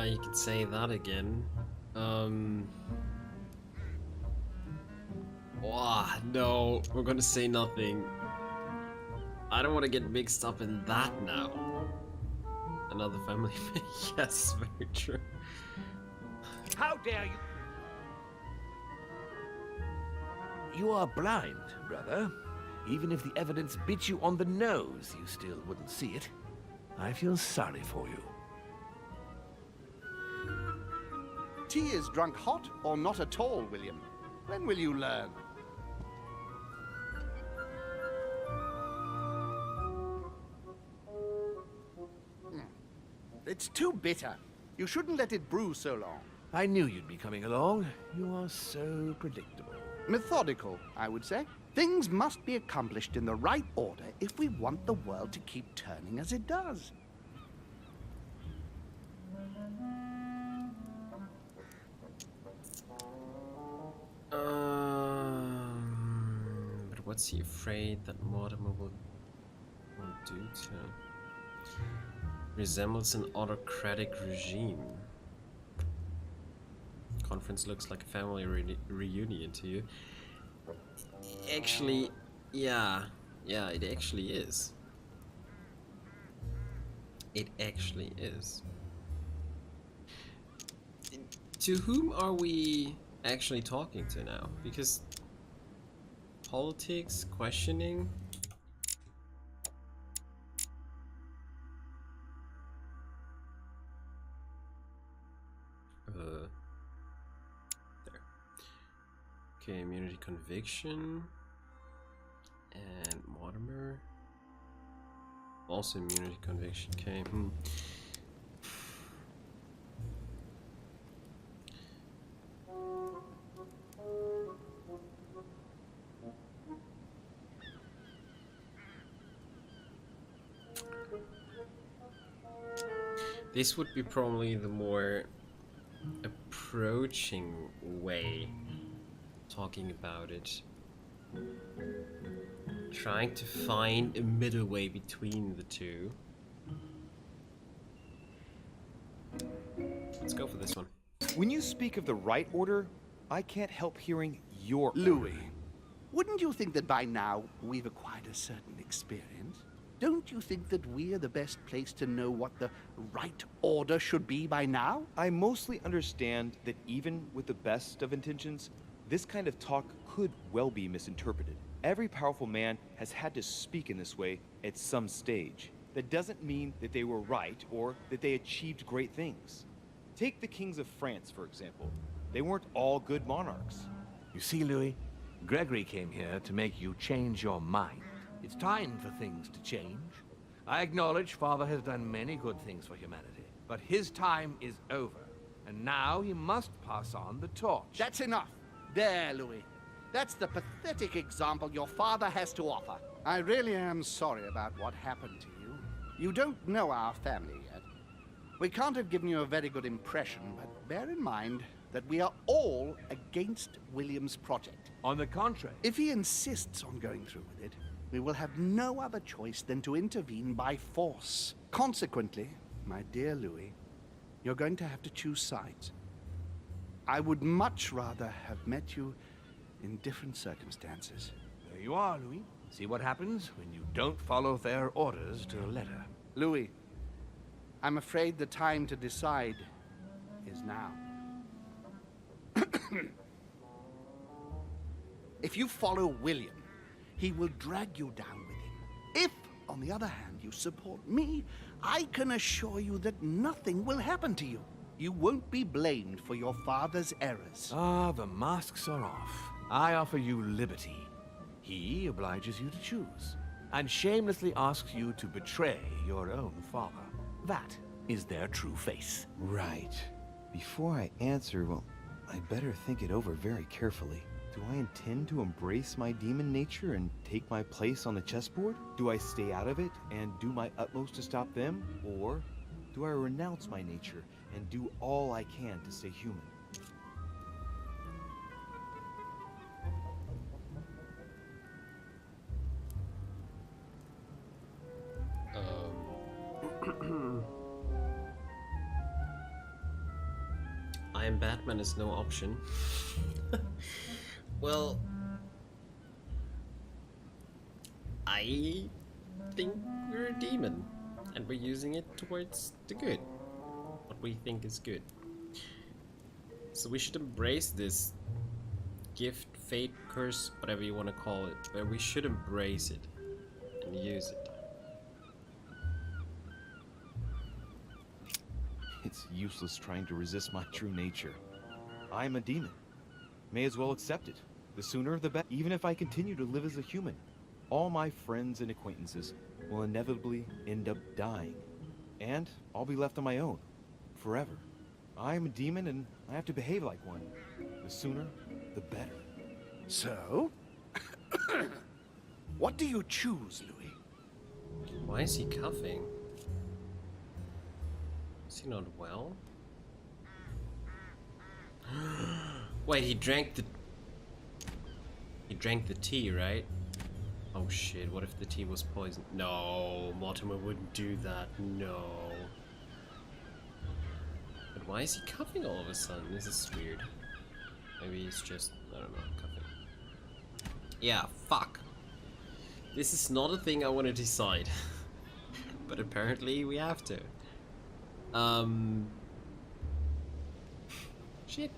You could say that again. No, we're gonna say nothing. I don't want to get mixed up in that now. Another family. Yes, very true. How dare you? You are blind, brother. Even if the evidence bit you on the nose, you still wouldn't see it. I feel sorry for you. Tea is drunk hot or not at all, William. When will you learn? It's too bitter. You shouldn't let it brew so long. I knew you'd be coming along. You are so predictable. Methodical, I would say. Things must be accomplished in the right order if we want the world to keep turning as it does. But what's he afraid that Mortimer will do to him? Resembles an autocratic regime. Conference looks like a family reunion to you. Actually, yeah, it actually is. It actually is. To whom are we actually talking to now? Because politics, questioning. There. Okay, immunity conviction. And Mortimer. Also immunity conviction. Okay. This would be probably the more approaching way talking about it. Trying to find a middle way between the two. Let's go for this one. When you speak of the right order, I can't help hearing your Louis, wouldn't you think that by now we've acquired a certain experience? Don't you think that we are the best place to know what the right order should be by now? I mostly understand that even with the best of intentions, this kind of talk could well be misinterpreted. Every powerful man has had to speak in this way at some stage. That doesn't mean that they were right or that they achieved great things. Take the kings of France, for example. They weren't all good monarchs. You see, Louis, Gregory came here to make you change your mind. It's time for things to change. I acknowledge Father has done many good things for humanity, but his time is over, and now he must pass on the torch. That's enough. There, Louis. That's the pathetic example your father has to offer. I really am sorry about what happened to you. You don't know our family yet. We can't have given you a very good impression, but bear in mind that we are all against William's project. On the contrary. If he insists on going through with it, we will have no other choice than to intervene by force. Consequently, my dear Louis, you're going to have to choose sides. I would much rather have met you in different circumstances. There you are, Louis. See what happens when you don't follow their orders to the letter. Louis, I'm afraid the time to decide is now. If you follow William, he will drag you down with him. If, on the other hand, you support me, I can assure you that nothing will happen to you. You won't be blamed for your father's errors. Ah, the masks are off. I offer you liberty. He obliges you to choose, and shamelessly asks you to betray your own father. That is their true face. Right. Before I answer, well, I better think it over very carefully. Do I intend to embrace my demon nature and take my place on the chessboard? Do I stay out of it and do my utmost to stop them? Or do I renounce my nature and do all I can to stay human? I am Batman is no option. Well, I think we're a demon, and we're using it towards the good. What we think is good. So we should embrace this gift, fate, curse, whatever you want to call it, but we should embrace it and use it. It's useless trying to resist my true nature. I'm a demon. May as well accept it. The sooner the better. Even if I continue to live as a human, all my friends and acquaintances will inevitably end up dying. And I'll be left on my own. Forever. I'm a demon and I have to behave like one. The sooner, the better. So? What do you choose, Louis? Why is he coughing? Is he not well? Wait, he drank the tea, right? Oh shit, what if the tea was poisoned? No, Mortimer wouldn't do that, no. But why is he coughing all of a sudden? This is weird. Maybe he's just, I don't know, coughing. Yeah, fuck. This is not a thing I want to decide. But apparently we have to. Shit.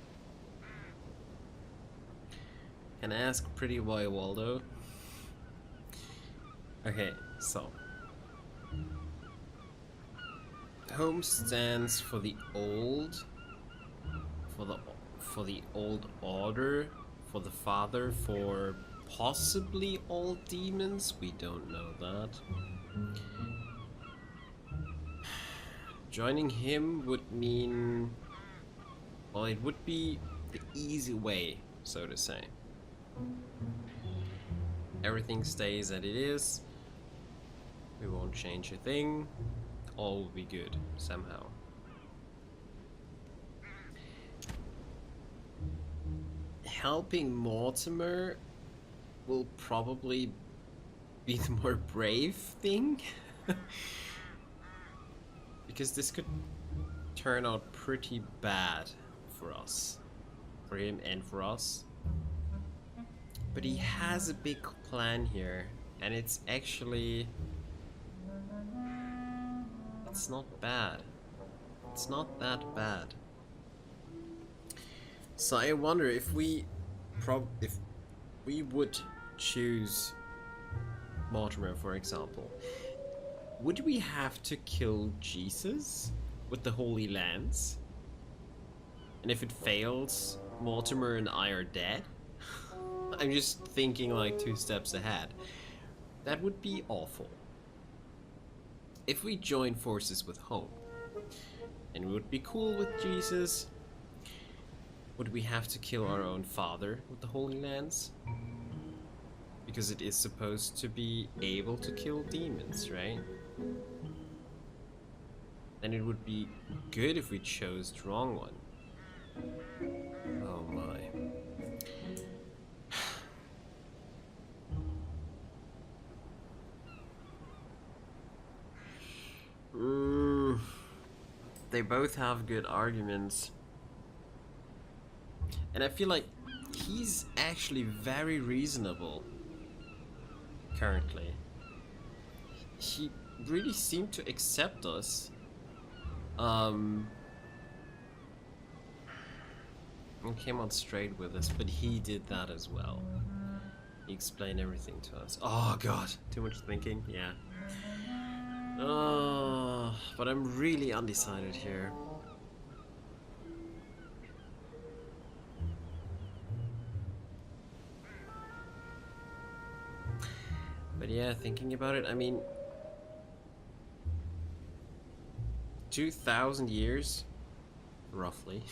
Can I ask Pretty Boy Waldo? Okay, so home stands for the old, for the old order, for the father, for possibly all demons. We don't know that. Joining him would mean, well, it would be the easy way, so to say. Everything stays as it is. We won't change a thing. All will be good, somehow. Helping Mortimer will probably be the more brave thing. Because this could turn out pretty bad for us. For him and for us. But he has a big plan here. And it's actually... it's not bad. It's not that bad. So I wonder if we would choose Mortimer, for example, would we have to kill Jesus with the Holy Lance? And if it fails, Mortimer and I are dead? I'm just thinking like 2 steps ahead. That would be awful. If we join forces with Hope, and we would be cool with Jesus, Would we have to kill our own father with the Holy Lance? Because it is supposed to be able to kill demons, right? Then it would be good if we chose the wrong one. Oh my. They both have good arguments. And I feel like he's actually very reasonable currently. He really seemed to accept us. And came on straight with us, but he did that as well. He explained everything to us. Oh god, too much thinking, yeah. Oh, but I'm really undecided here. But yeah, thinking about it, I mean, 2,000 years, roughly.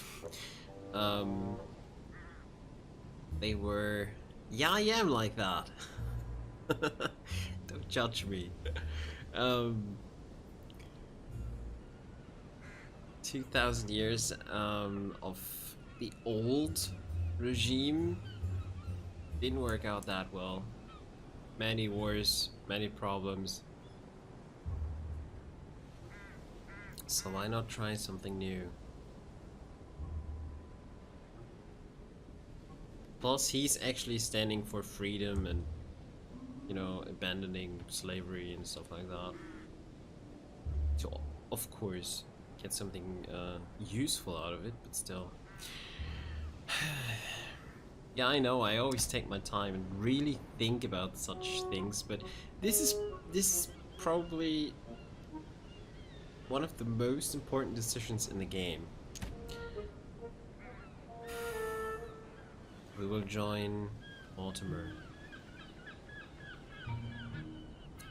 They were... Yeah, I am like that. Don't judge me. 2,000 years of the old regime didn't work out that well. Many wars, many problems. So why not try something new? Plus, he's actually standing for freedom and, you know, abandoning slavery and stuff like that. To, of course, get something useful out of it, but still. Yeah, I know, I always take my time and really think about such things, but this is probably one of the most important decisions in the game. We will join Mortimer.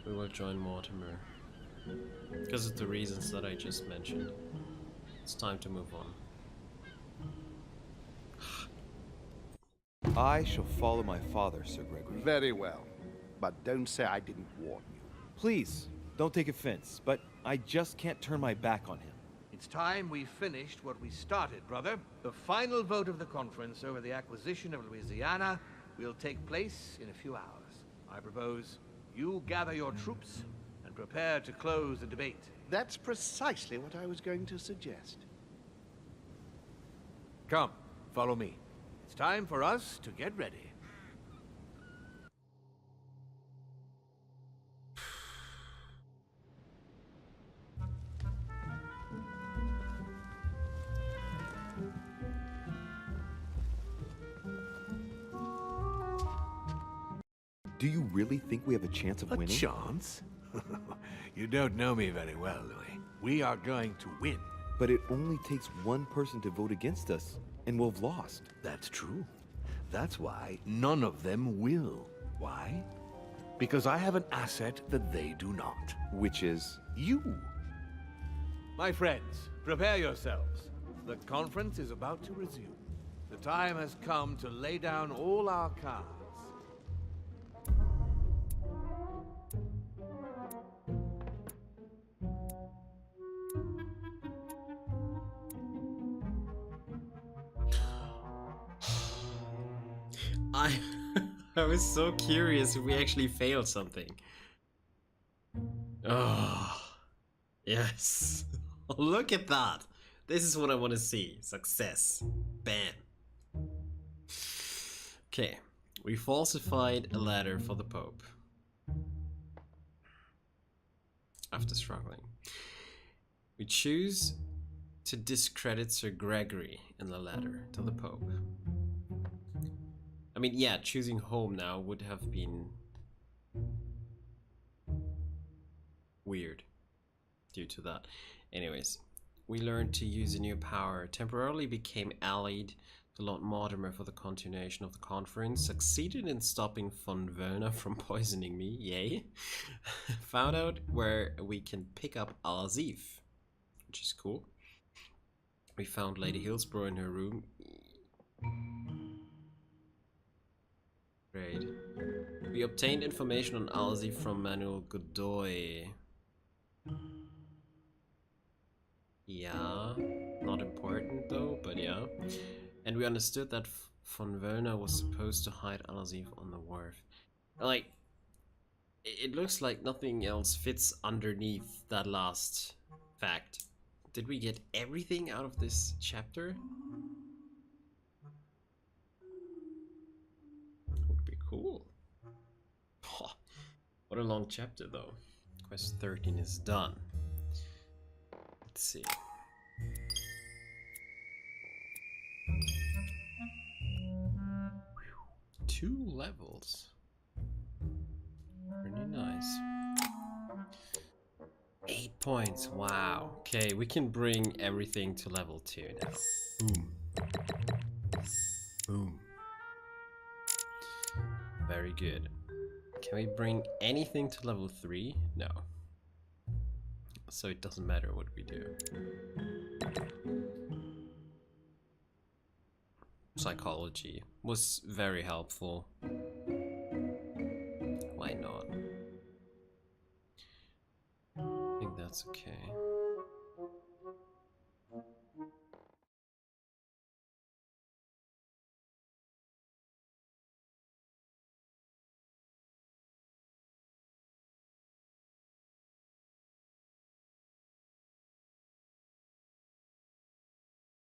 We will join Mortimer. Because of the reasons that I just mentioned. It's time to move on. I shall follow my father, Sir Gregory. Very well. But don't say I didn't warn you. Please, don't take offense, but I just can't turn my back on him. It's time we finished what we started, brother. The final vote of the conference over the acquisition of Louisiana will take place in a few hours. I propose you gather your troops and prepare to close the debate. That's precisely what I was going to suggest. Come, follow me. It's time for us to get ready. Do you really think we have a chance of A winning? chance? You don't know me very well, Louis. We are going to win. But it only takes one person to vote against us, and we'll have lost. That's true. That's why none of them will. Why? Because I have an asset that they do not. Which is... You. My friends, prepare yourselves. The conference is about to resume. The time has come to lay down all our cards. I was so curious if we actually failed something. Oh, yes. Look at that. This is what I want to see. Success. Bam. Okay. We falsified a letter for the Pope. After struggling. We choose to discredit Sir Gregory in the letter to the Pope. I mean, yeah, choosing home now would have been weird due to that. Anyways, we learned to use a new power, temporarily became allied to Lord Mortimer for the continuation of the conference, succeeded in stopping von Werner from poisoning me, yay. Found out where we can pick up Al-Azif, which is cool. We found Lady Hillsborough in her room. We obtained information on Alzi from Manuel Godoy. Yeah, not important though, but yeah. And we understood that von Wöllner was supposed to hide Alzi on the wharf. Like, it looks like nothing else fits underneath that last fact. Did we get everything out of this chapter? Would be cool. What a long chapter though. Quest 13 is done. Let's see. Two levels. Pretty nice. 8 points. Wow. Okay, we can bring everything to level 2 now. Boom. Boom. Very good. Can we bring anything to level 3? No. So it doesn't matter what we do. Psychology was very helpful. Why not? I think that's okay.